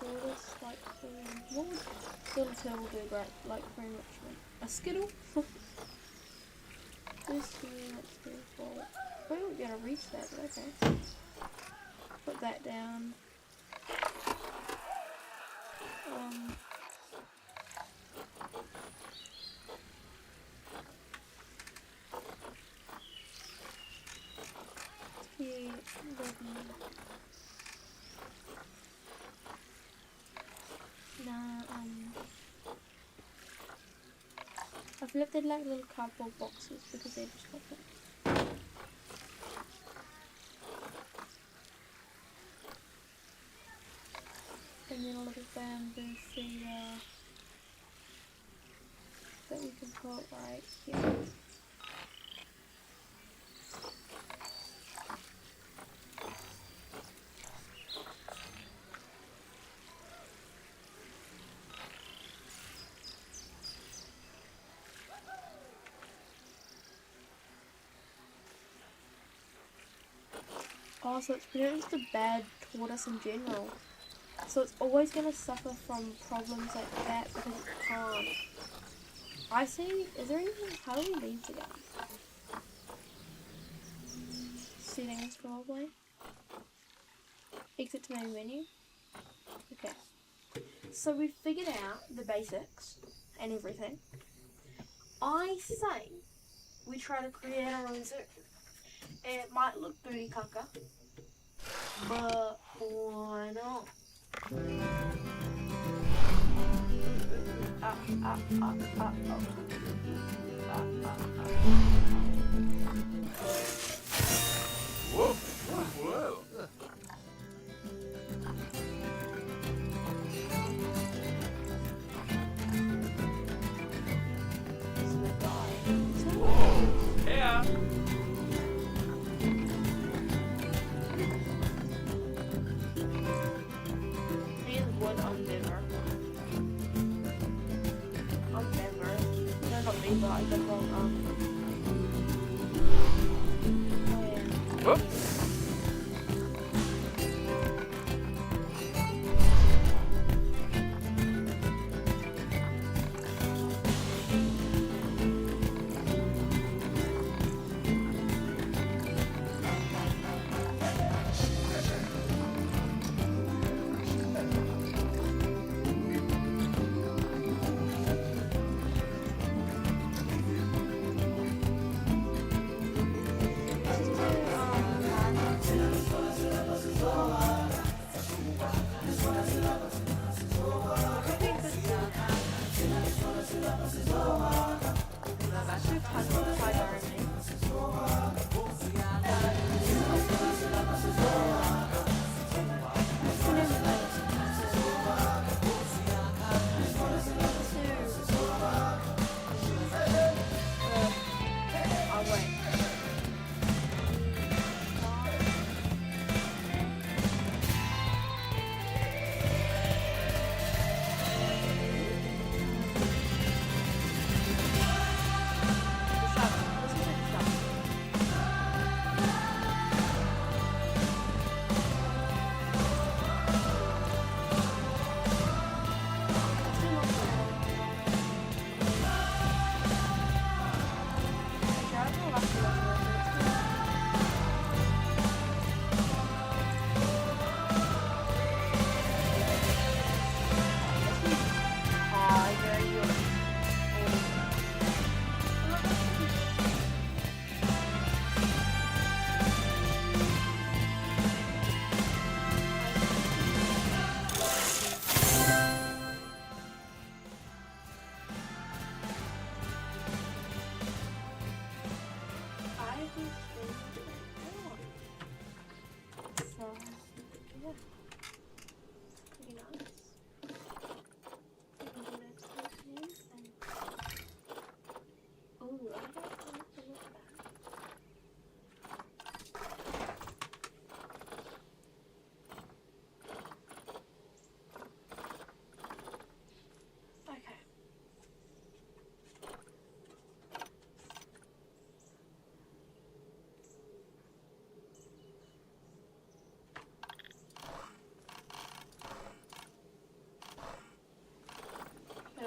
tortoise like? What would little turtle do great like for enrichment? A skittle? This 2, that's 3, 4. We won't be able to reach that, but okay. Put that down. I feel like they'd like little cardboard boxes because they just got them. And then a little bamboo feeder that we can put right here. Oh, so it's pronounced a bad tortoise in general. So it's always going to suffer from problems like that because it can't. I see. Is there anything? How do we leave the game? Settings probably. Exit to main menu. Okay. So we've figured out the basics and everything. I say we try to create our own zoo. It might look booty caca, but why not? Whoa, whoa. Yeah. But I got wrong oh yeah. Whoop.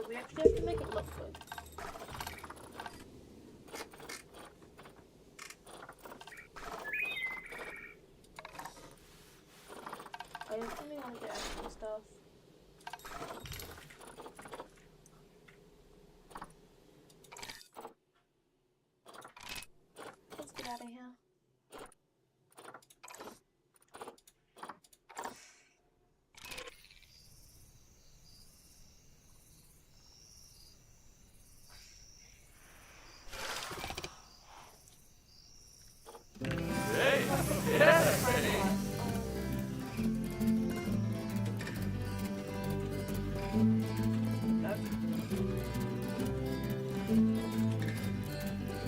we actually have to make it look good. I definitely want to get extra stuff. Let's get out of here.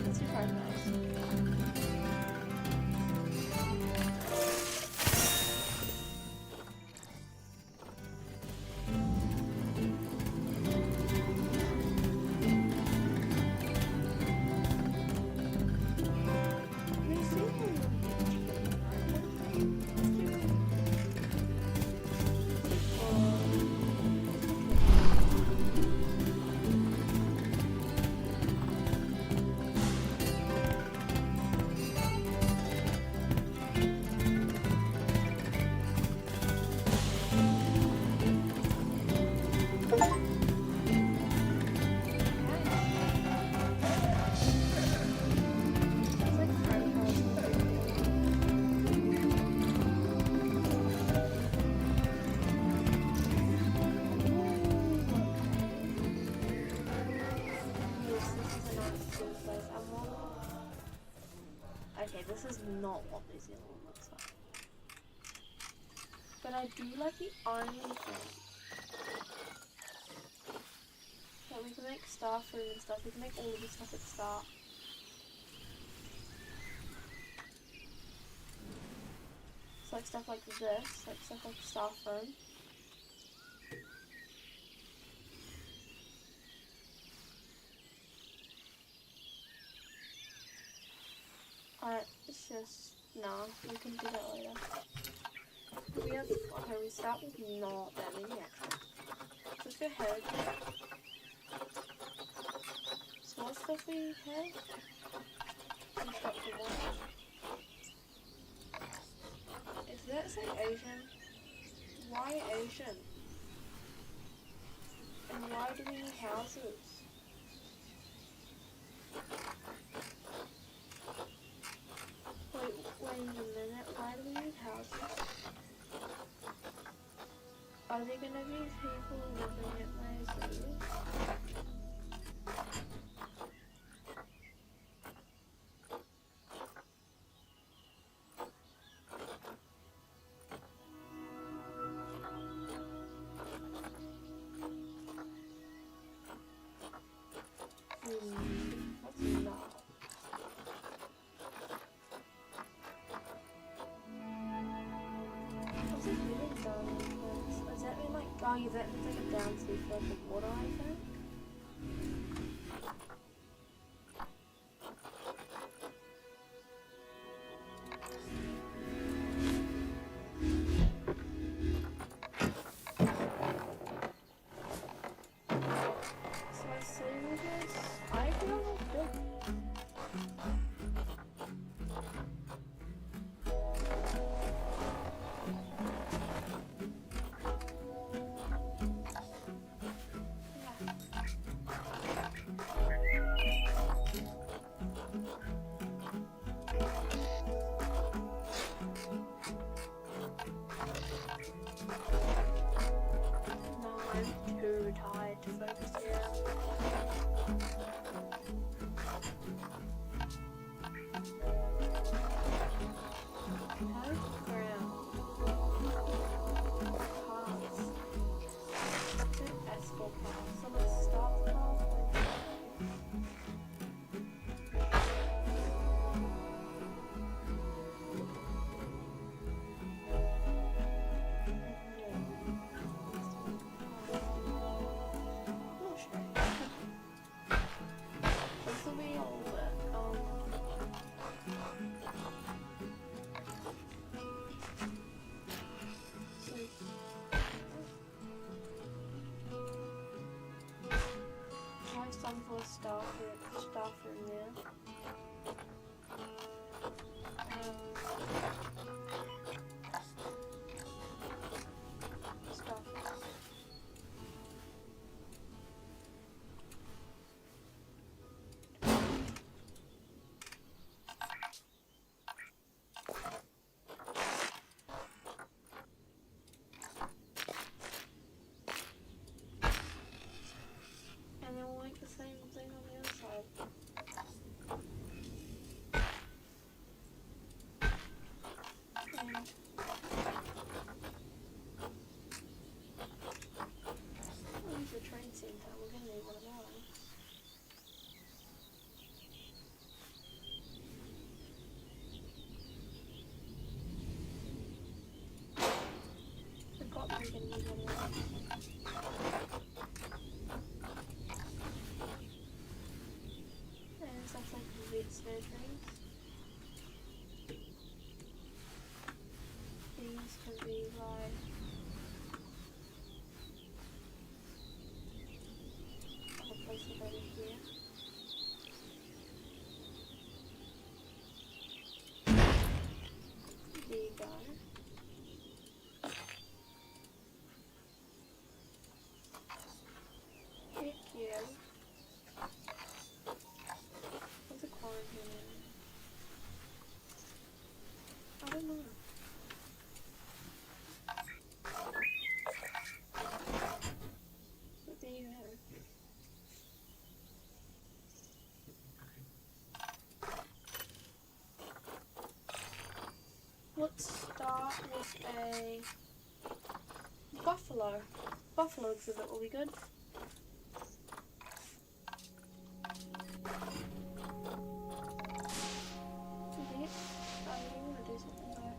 That's quite nice. Okay, this is not what New Zealand looks like. But I do like the army thing. Yeah, we can make star fruit and stuff. We can make all of this stuff at the start. So like stuff like this, like stuff like star fruit. It's just, no, we can do that later. We have, okay, we start with not that many extras. Let's go ahead. So what stuff we have? We start with one. Is that say Asian? Why Asian? And why do we need houses? Wait a minute, why do we need houses? Are there gonna be people living at my zoo? Let's not. What's it doing down there? Does that mean like, oh yeah, that means like a downstairs for the water, I think? So I say this, I feel like good. No, I'm too tired to focus here. Some for staff room there. Staff room. And then we'll make the same thing on the other side. And we'll use the train center. We're gonna need one of those. Forgot we were gonna use one of those. And stuff like complete surgeries. These can be like I'll place it over here. There you go. Heck yeah. What's a quarantine? I don't know. But there you go. Let's start with a buffalo. Buffalo exhibit will be good. You want to do something there.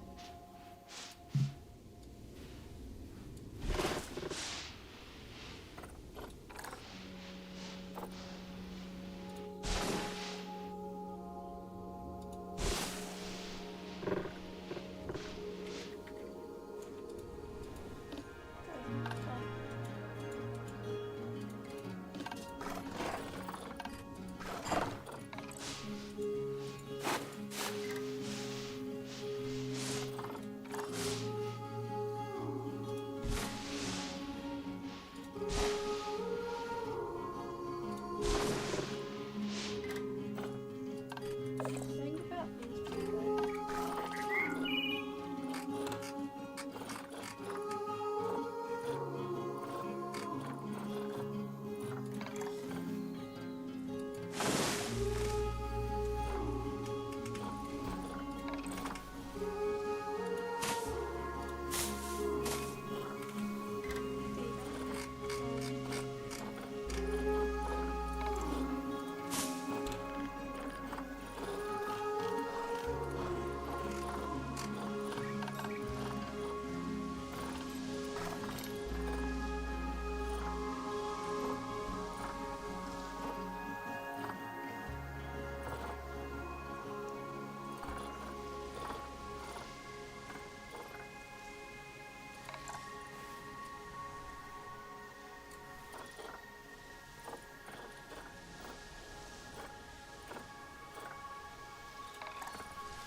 Think about these people.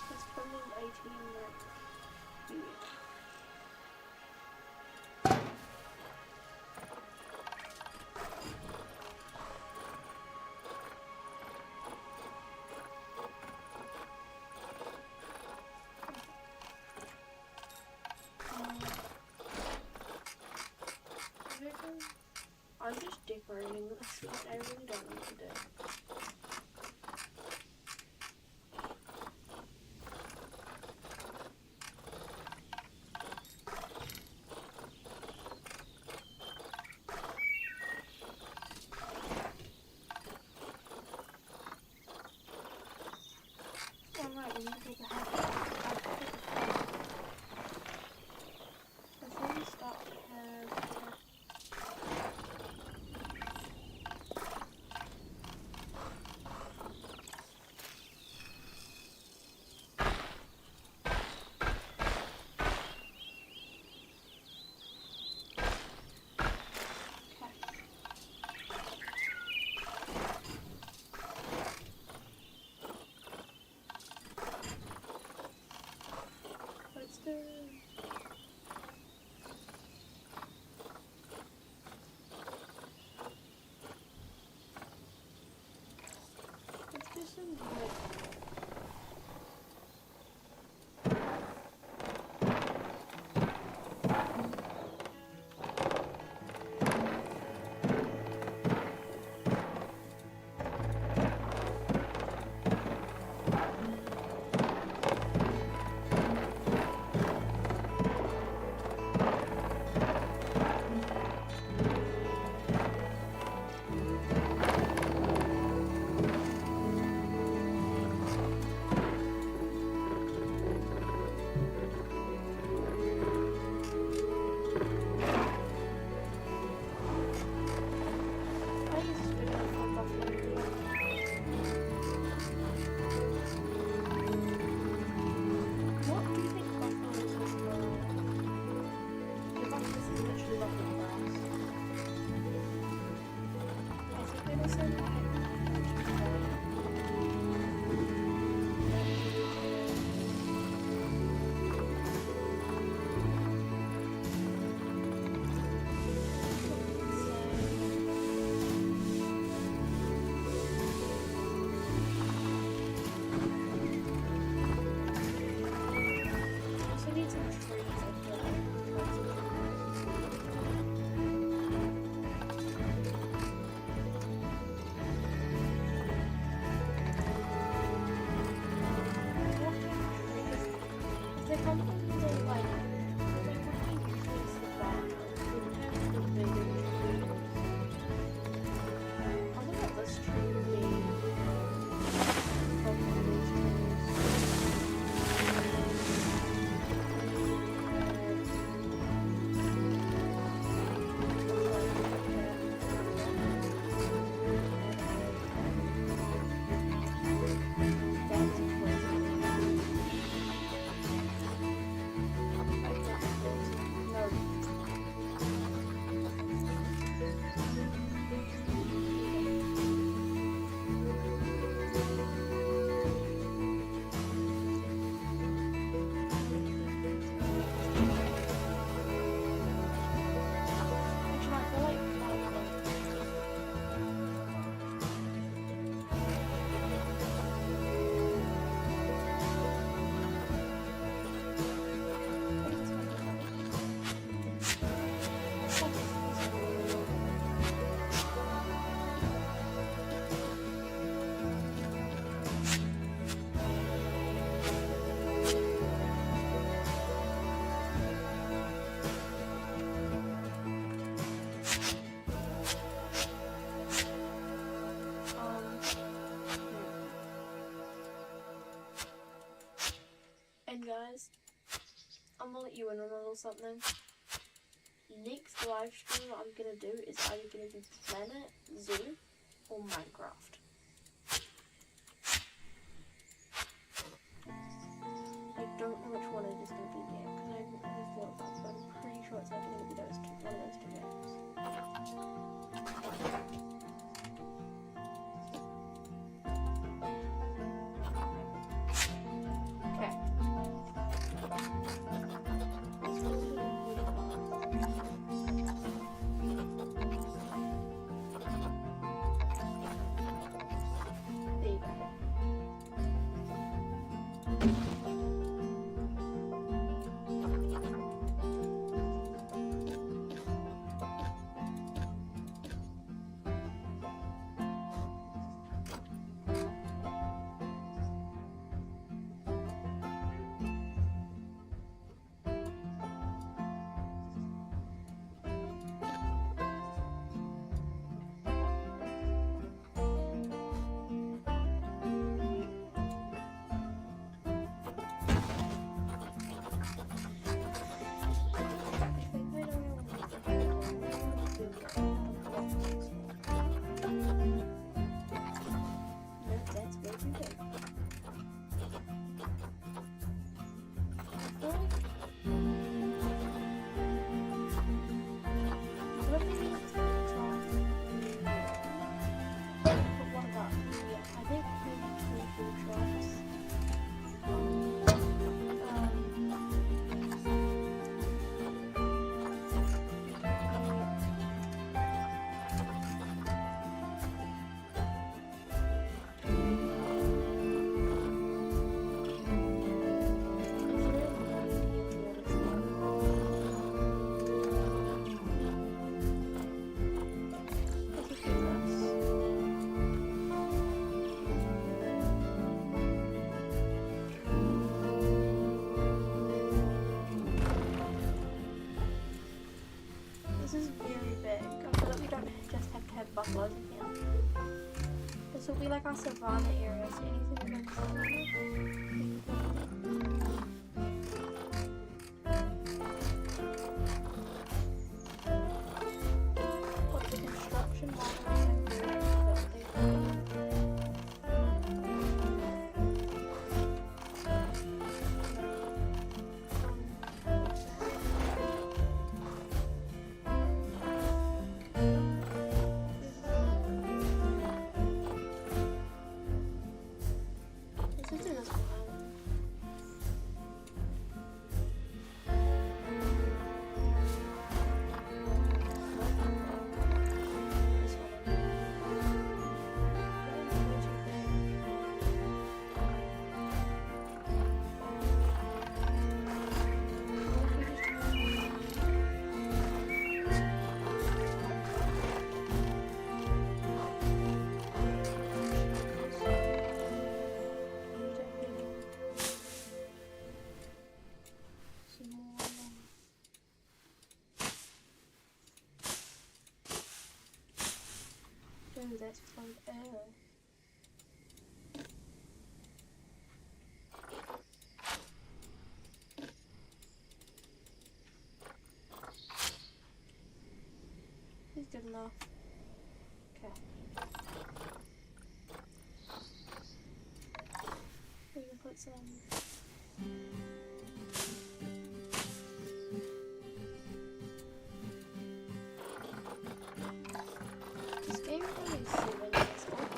Let's put in 18 right here. I'm just decorating this, but I really don't know what to do. Alright, we need to take a half. Before we start, we have I used to do that for Buffalo. What do you think Buffalo is for? The Buffalo is literally Buffalo grass. I think they were saying also need some trees, I feel they come from the like they really increase the value in terms of bigger trees. I look at this tree being from these And guys, I'm gonna let you in on a little something. Next live stream what I'm gonna do is either gonna be Planet Zoo or Minecraft. I don't know which one it is gonna be yet because I haven't really thought about it, but I'm pretty sure it's either gonna be one of those two games. Okay. This will be like our savannah area, so anything like savannah. What's the construction Let's do this one. This some more. Ooh, that's fun. Oh. He's good enough. Okay. We can put some. This game really is 7 years old.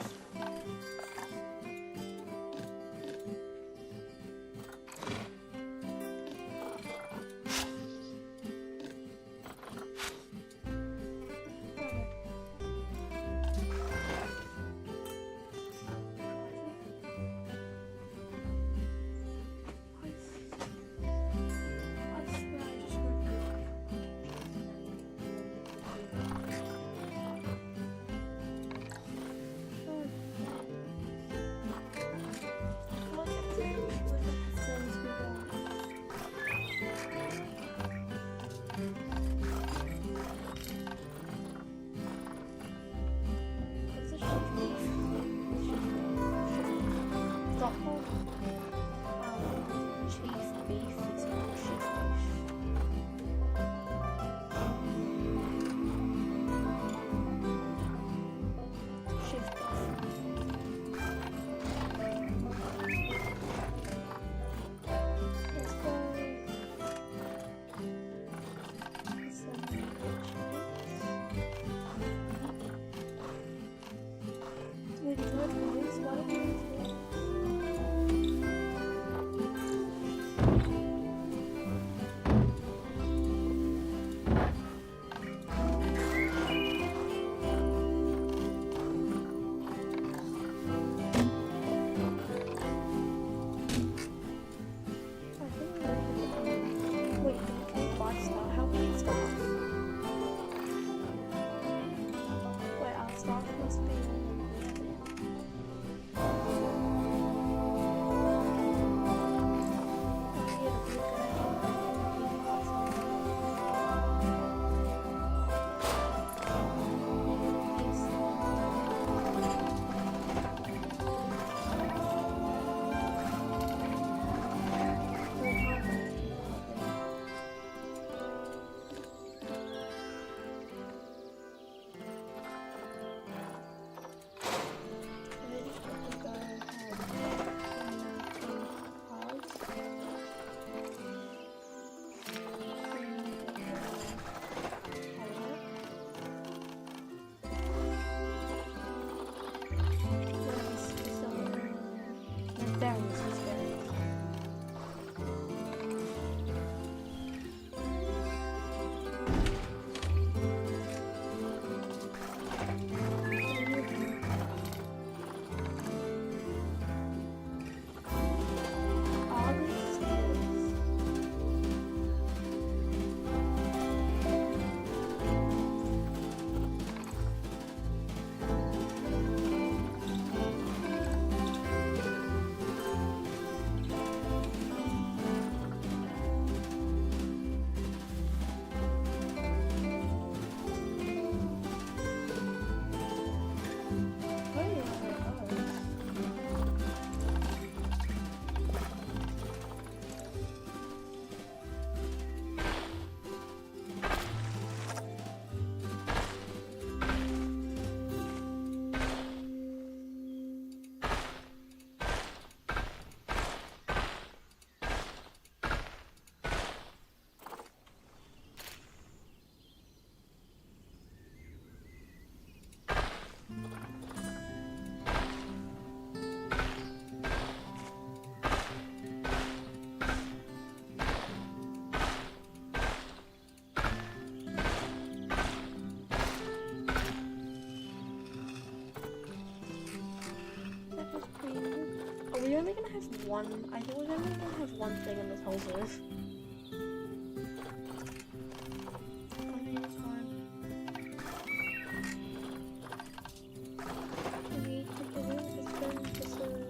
we're only gonna have one. I think we're only gonna have one thing in this whole move. I think it's fine. We need to do is spend the syringe.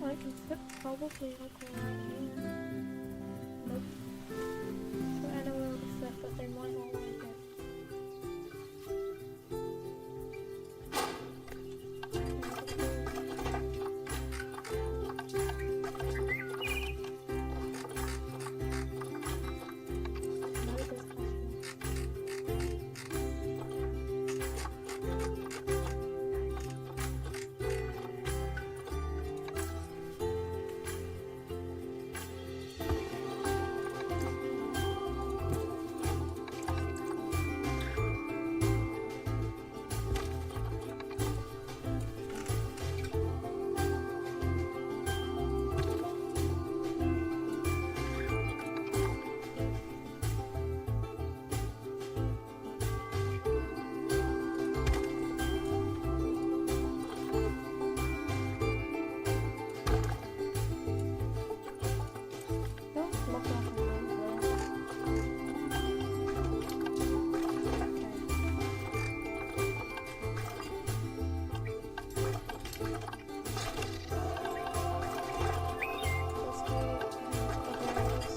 I can fit probably like right here. Nope. So anywhere would fit, but they might not like it. No, it is possible. Don't look like a room there. Let's go others.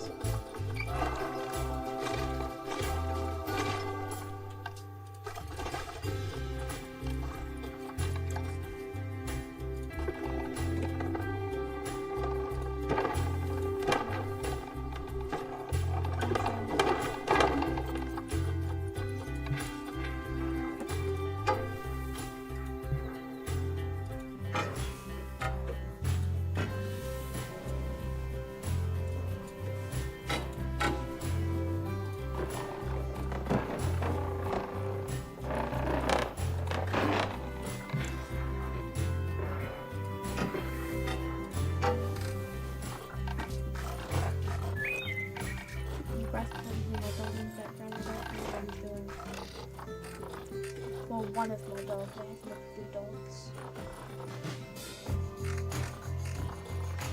Well, one of my dogs. I have like 2 dogs.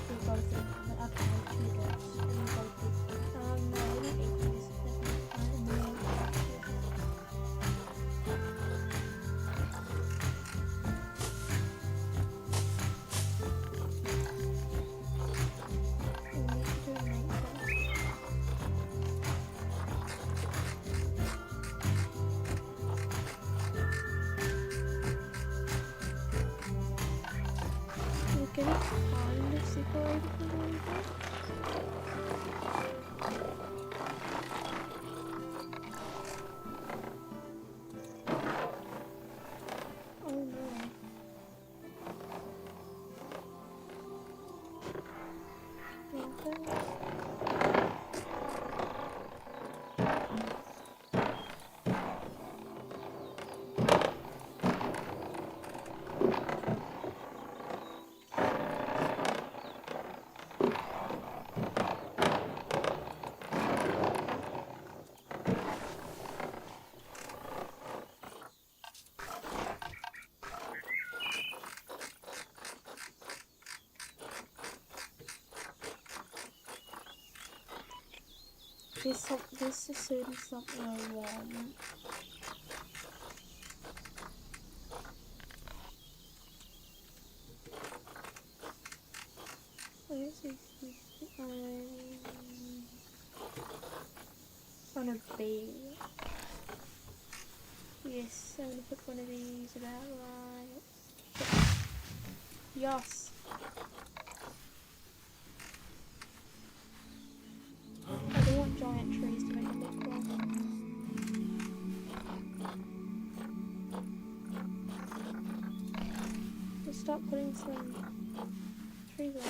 We both have 2 dogs. And we both no, we don't eat these. Get it kind of separated a little bit. Oh no. Okay. This is certainly something I want. Where's this? On a bee. Yes, I'm gonna put one of these about right. Yes. I do want giant trees to make it look cool. Let's start putting some trees on.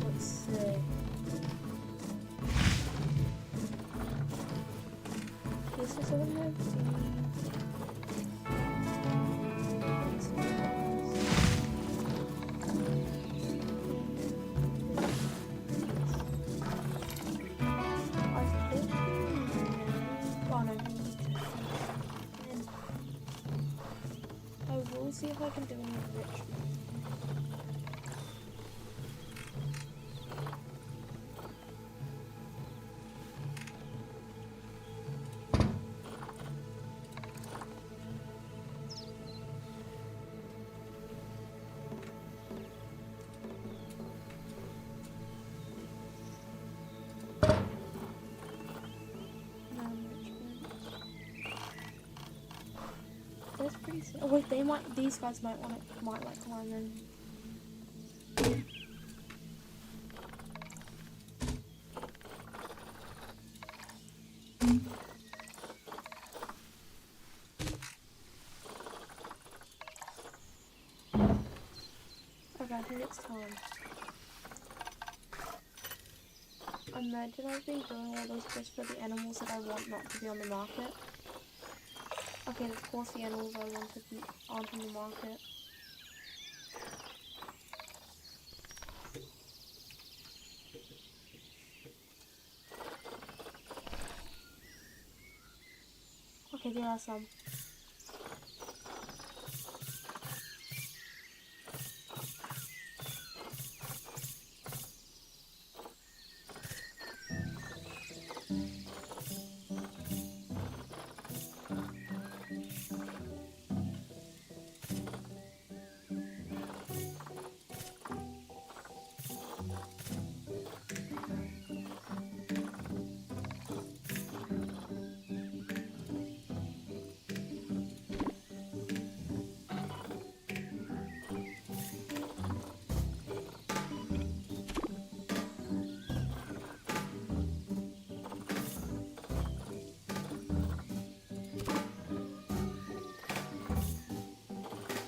Let's see. This is all I have seen. I will see if I can do any enrichment. That's pretty sick. Oh wait, these guys might like lemon. Okay, I think it's time. Imagine I've been doing all this just for the animals that I want not to be on the market. Okay, of course the animals I want to be aren't on the market. Okay, there are some.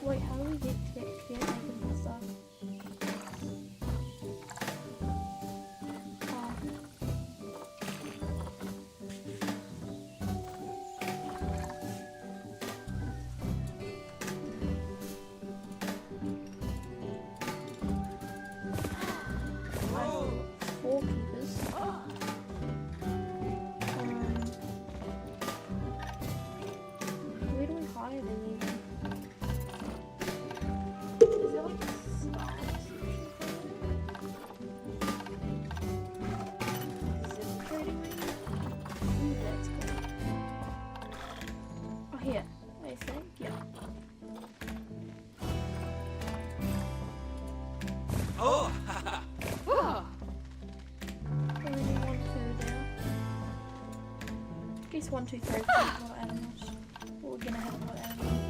Wait, how do we get making this stuff? Four keepers. Where do we hire them even? Is there like stars? Zip trading ring? Ooh, that's cool. Oh, here. I think, yeah. Oh! Only 1, 2 there. Guess 1, 2, 3 for a lot of animals. We're gonna have a lot of animals.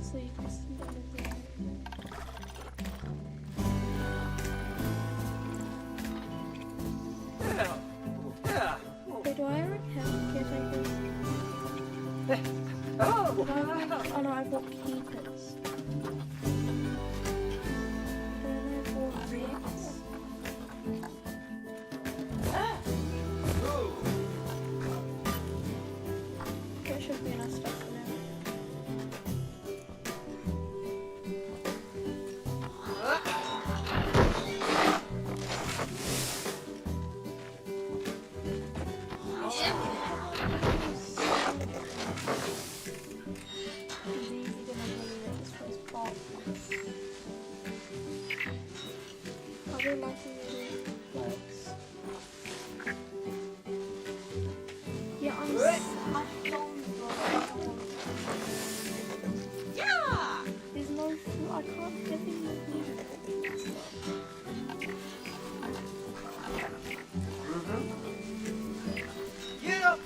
So you can see that as well. Yeah. Wait, do I already have caretakers? Oh! Did I already? Oh no, I bought keepers. Then I bought Rex. That should be enough stuff for now. It's easy to make this first box. Are they liking the legs? Yeah, I'm Yeah! There's no food. I can't get any food. Get up!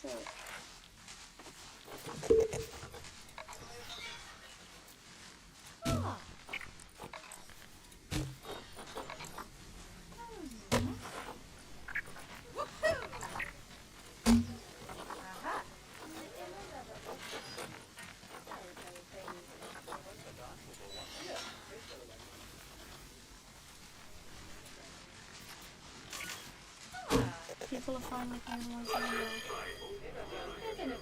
is it? Ah. People are finally playing ones in the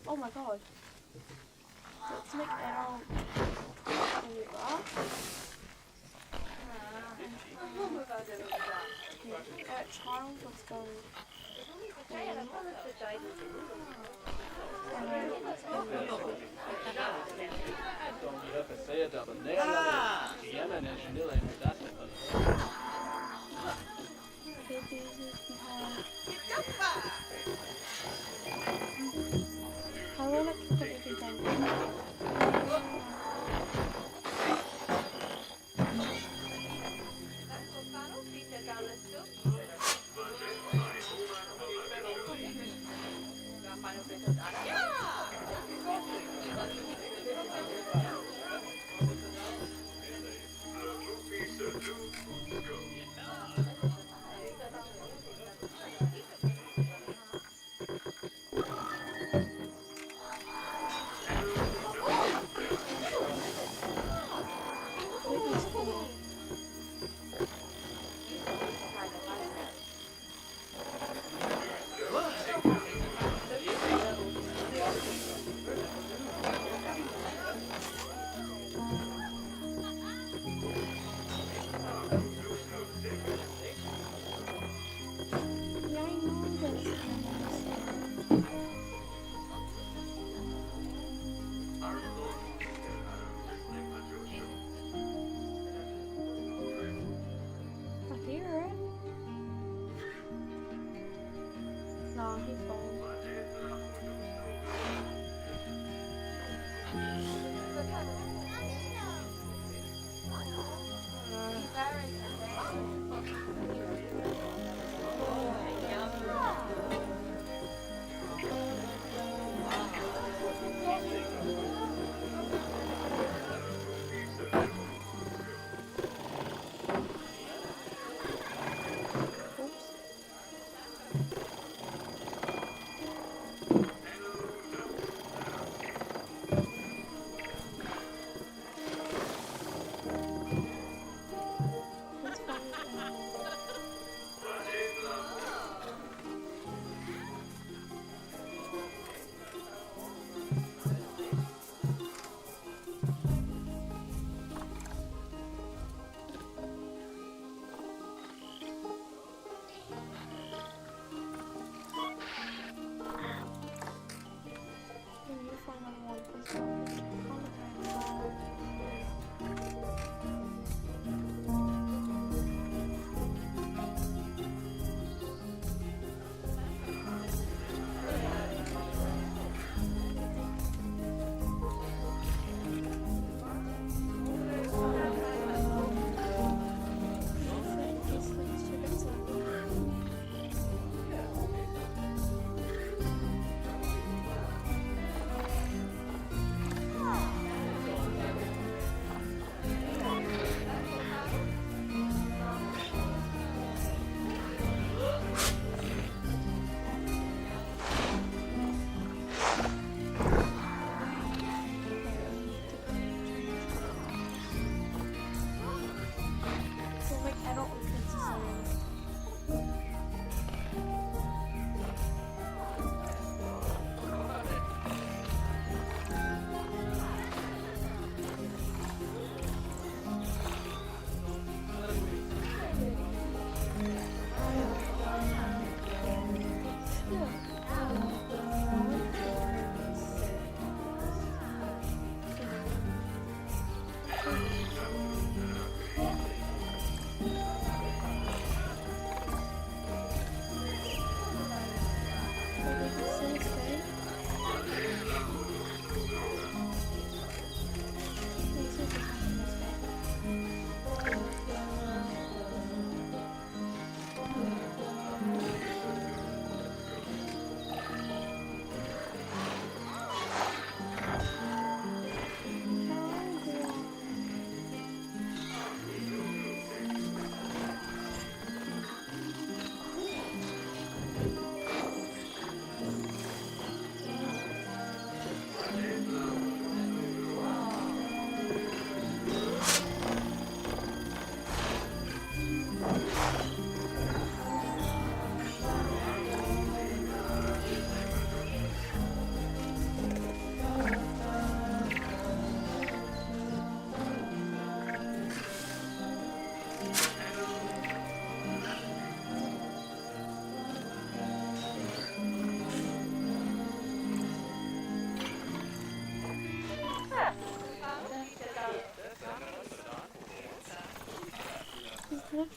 oh my god. Let's make arrow Charles, let's go. I want to keep everything.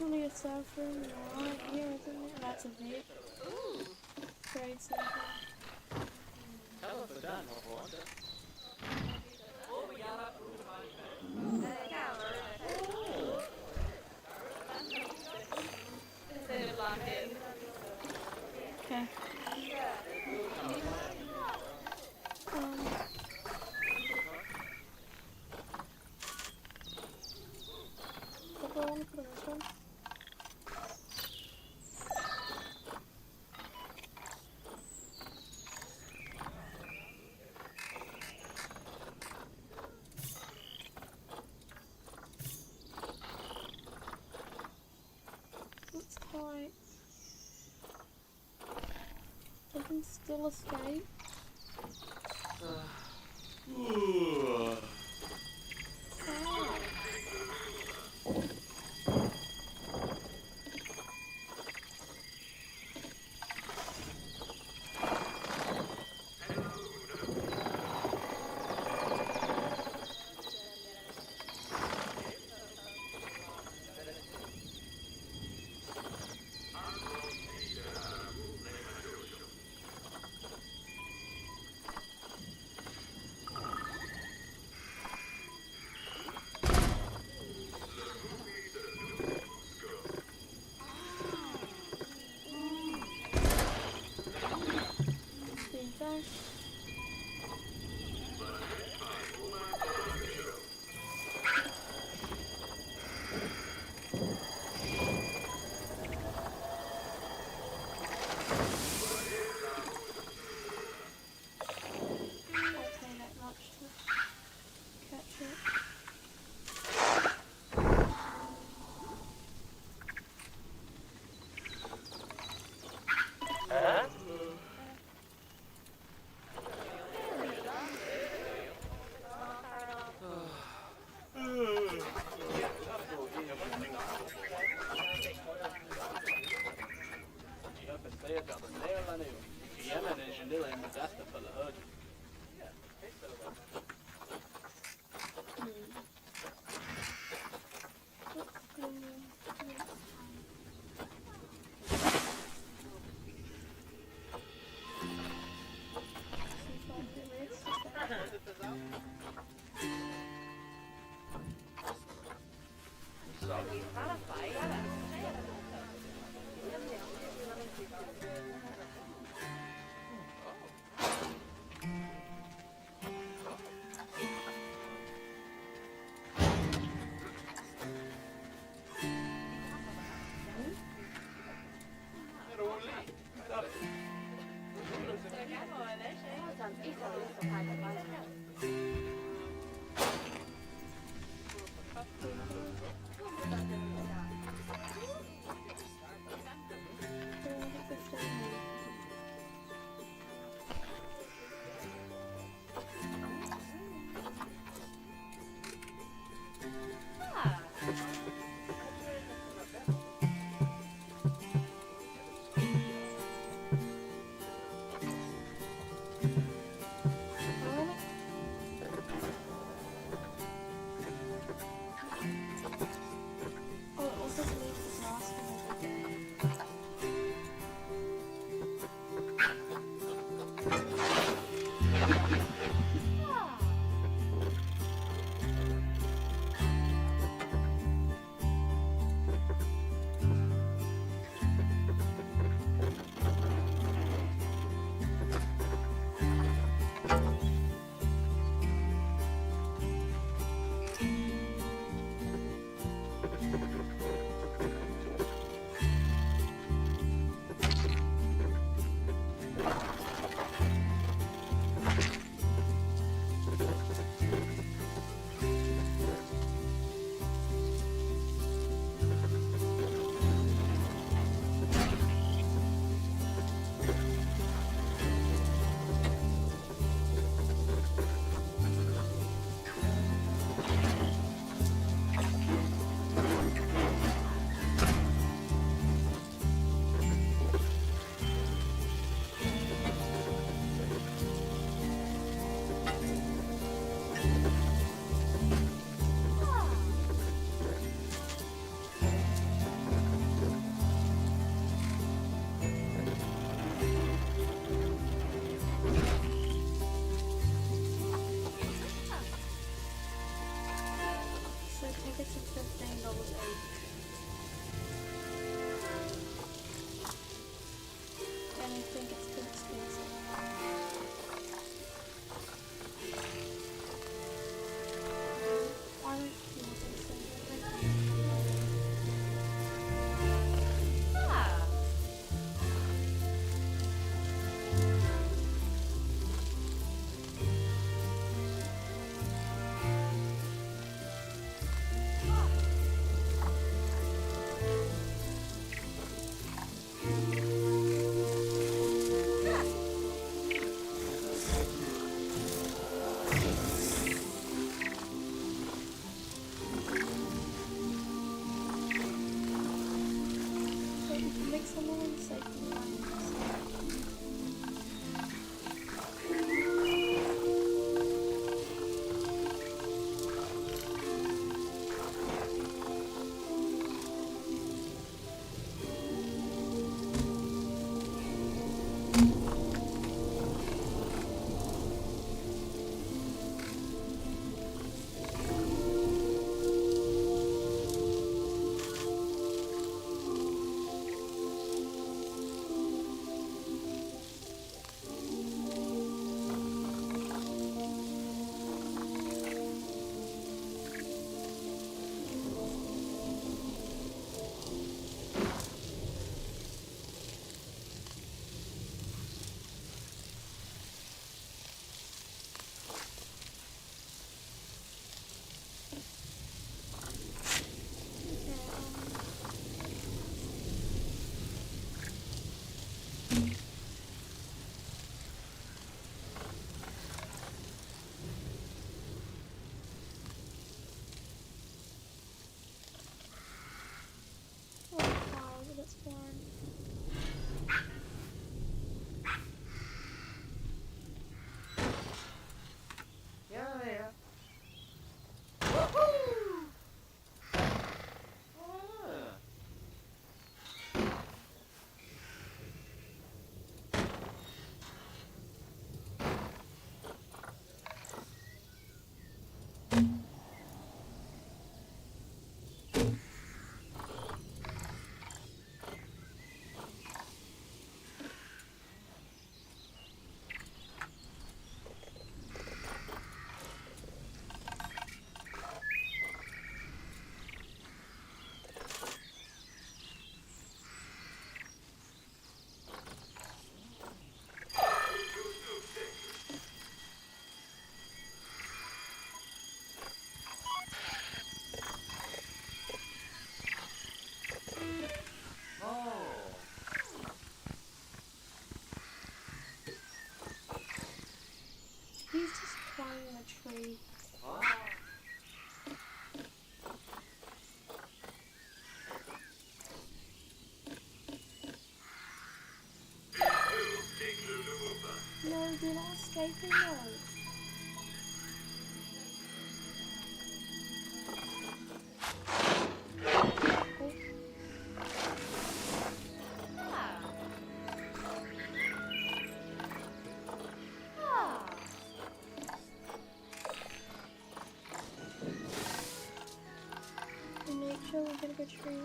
only a surfer right here, isn't it? That's a bit. Trade center. Okay. What do I want to put in this one? It's tight. I can still escape. Feedback. I'll pay that much to catch it. $15 each. And I think it's too expensive. Why don't you want to send it? Ah. So you can make someone safety lines. Oh, wow, that's fun. Yeah, yeah. He's just climbing a tree. No, you're not escaping, no. Make sure we get a good tree.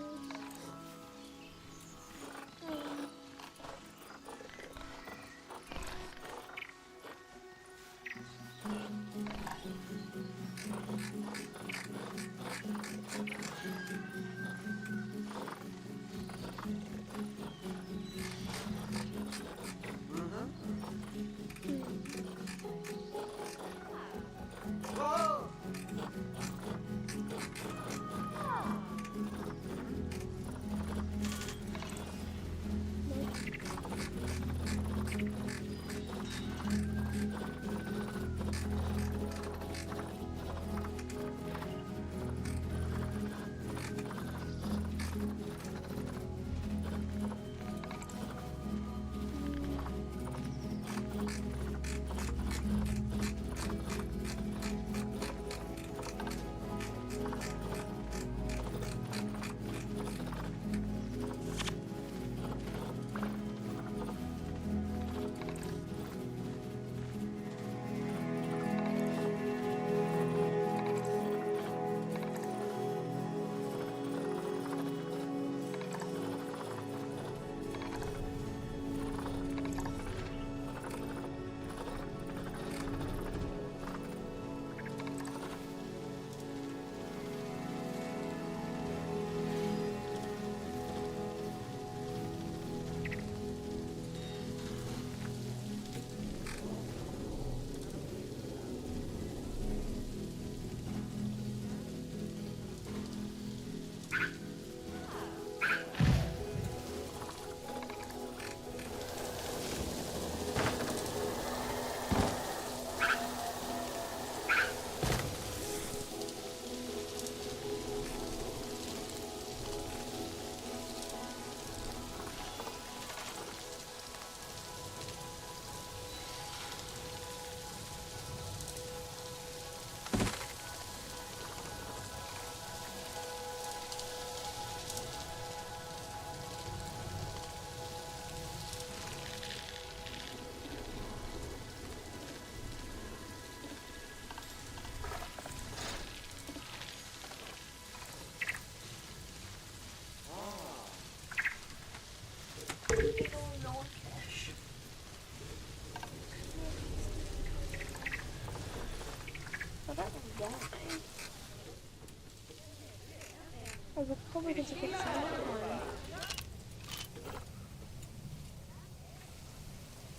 but probably because it gets summertime.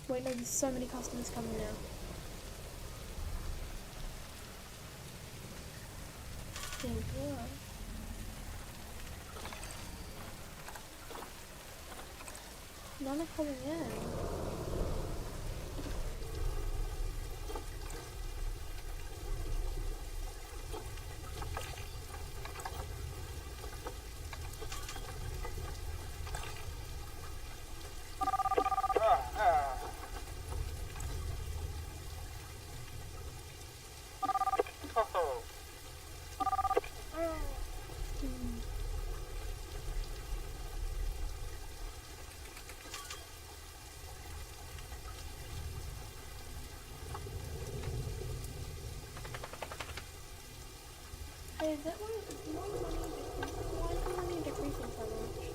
Wait, no, there's so many customers coming now. There were. None are coming in. Hey, is that why why is the money decreasing so much?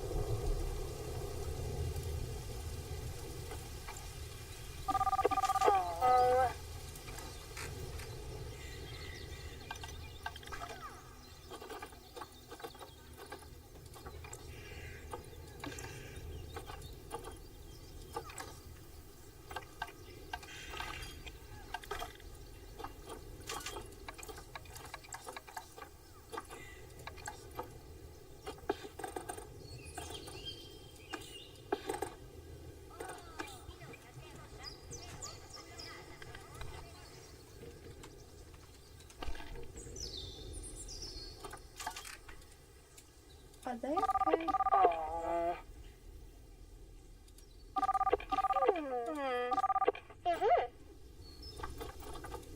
Are they okay?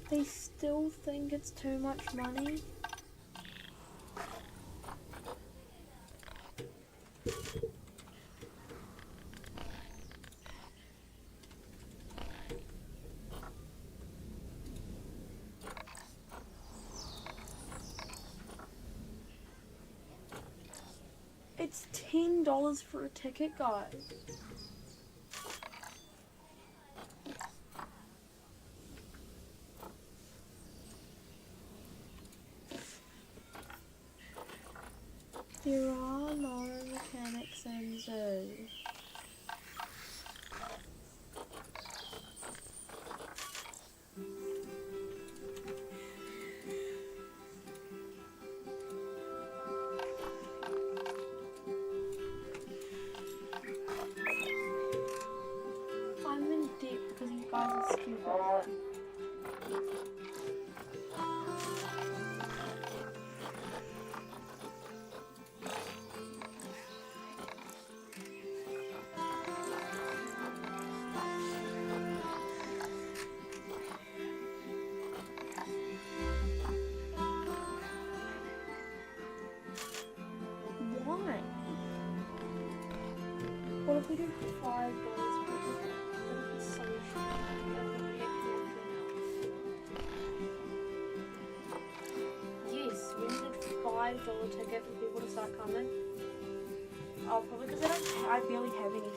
They still think it's too much money? It's $10 for a ticket, guys. There are no mechanics in zoo. I'm in debt because you guys are stupid. Why? What if we do $5 per ticket? What if it's so cheap? Yes, we need a $5 ticket for people to start coming. Oh, probably because I barely have anything.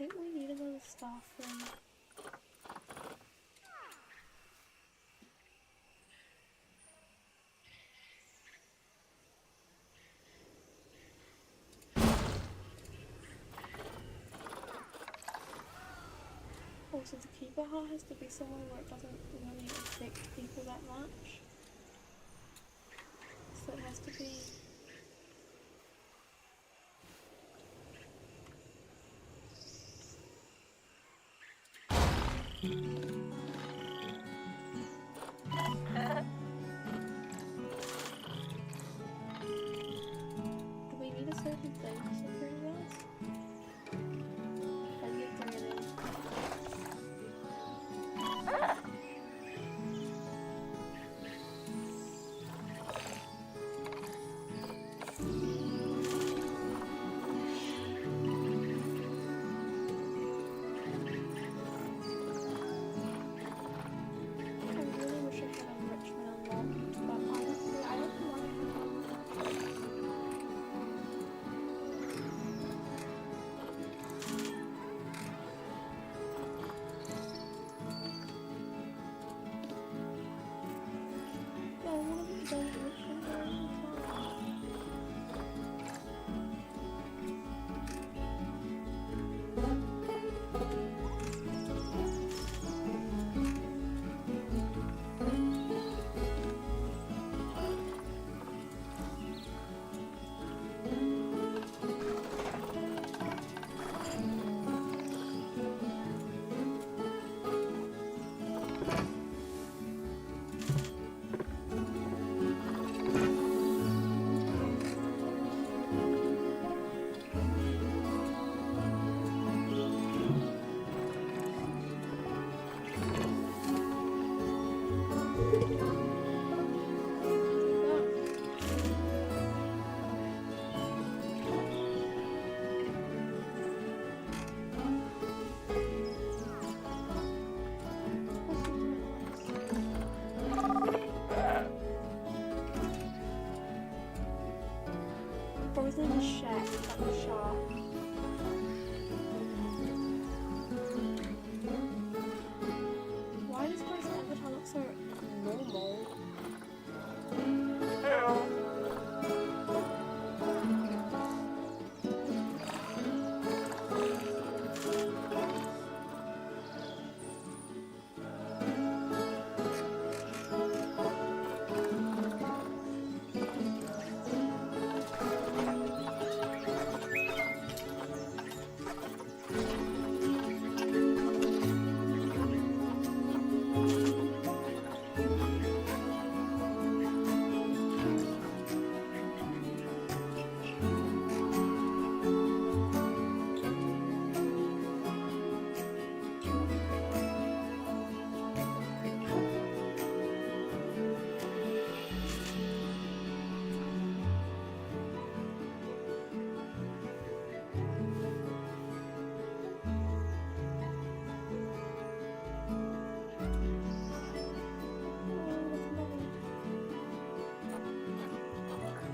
think we need another staff room. Also, the keeper hut has to be somewhere where it doesn't really affect people that much. So it has to be. Do we need a certain thing to secure this? How do you bring it in? I really wish I had enrichment unlocked, but honestly, I don't want Yeah, I want to be done enrichment all the time. Frozen the shack, like a shark. Why does my avatar look so normal?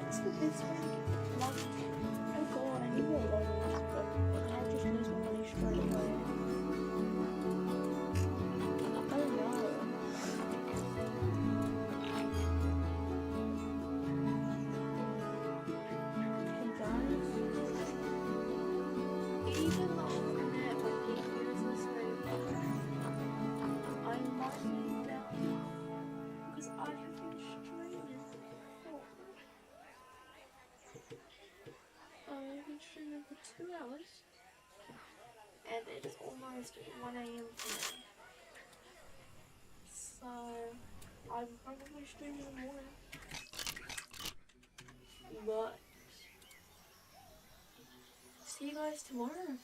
It's the best way to get lunch. Oh god, I need more loads, but I'll just lose my money straight away. Oh no. Hey guys. Even on the net when he hears this video, I might be down because I have been streaming. I've been streaming for 2 hours, and it is almost 1 AM tonight. So, I'm probably streaming in the morning. But, see you guys tomorrow.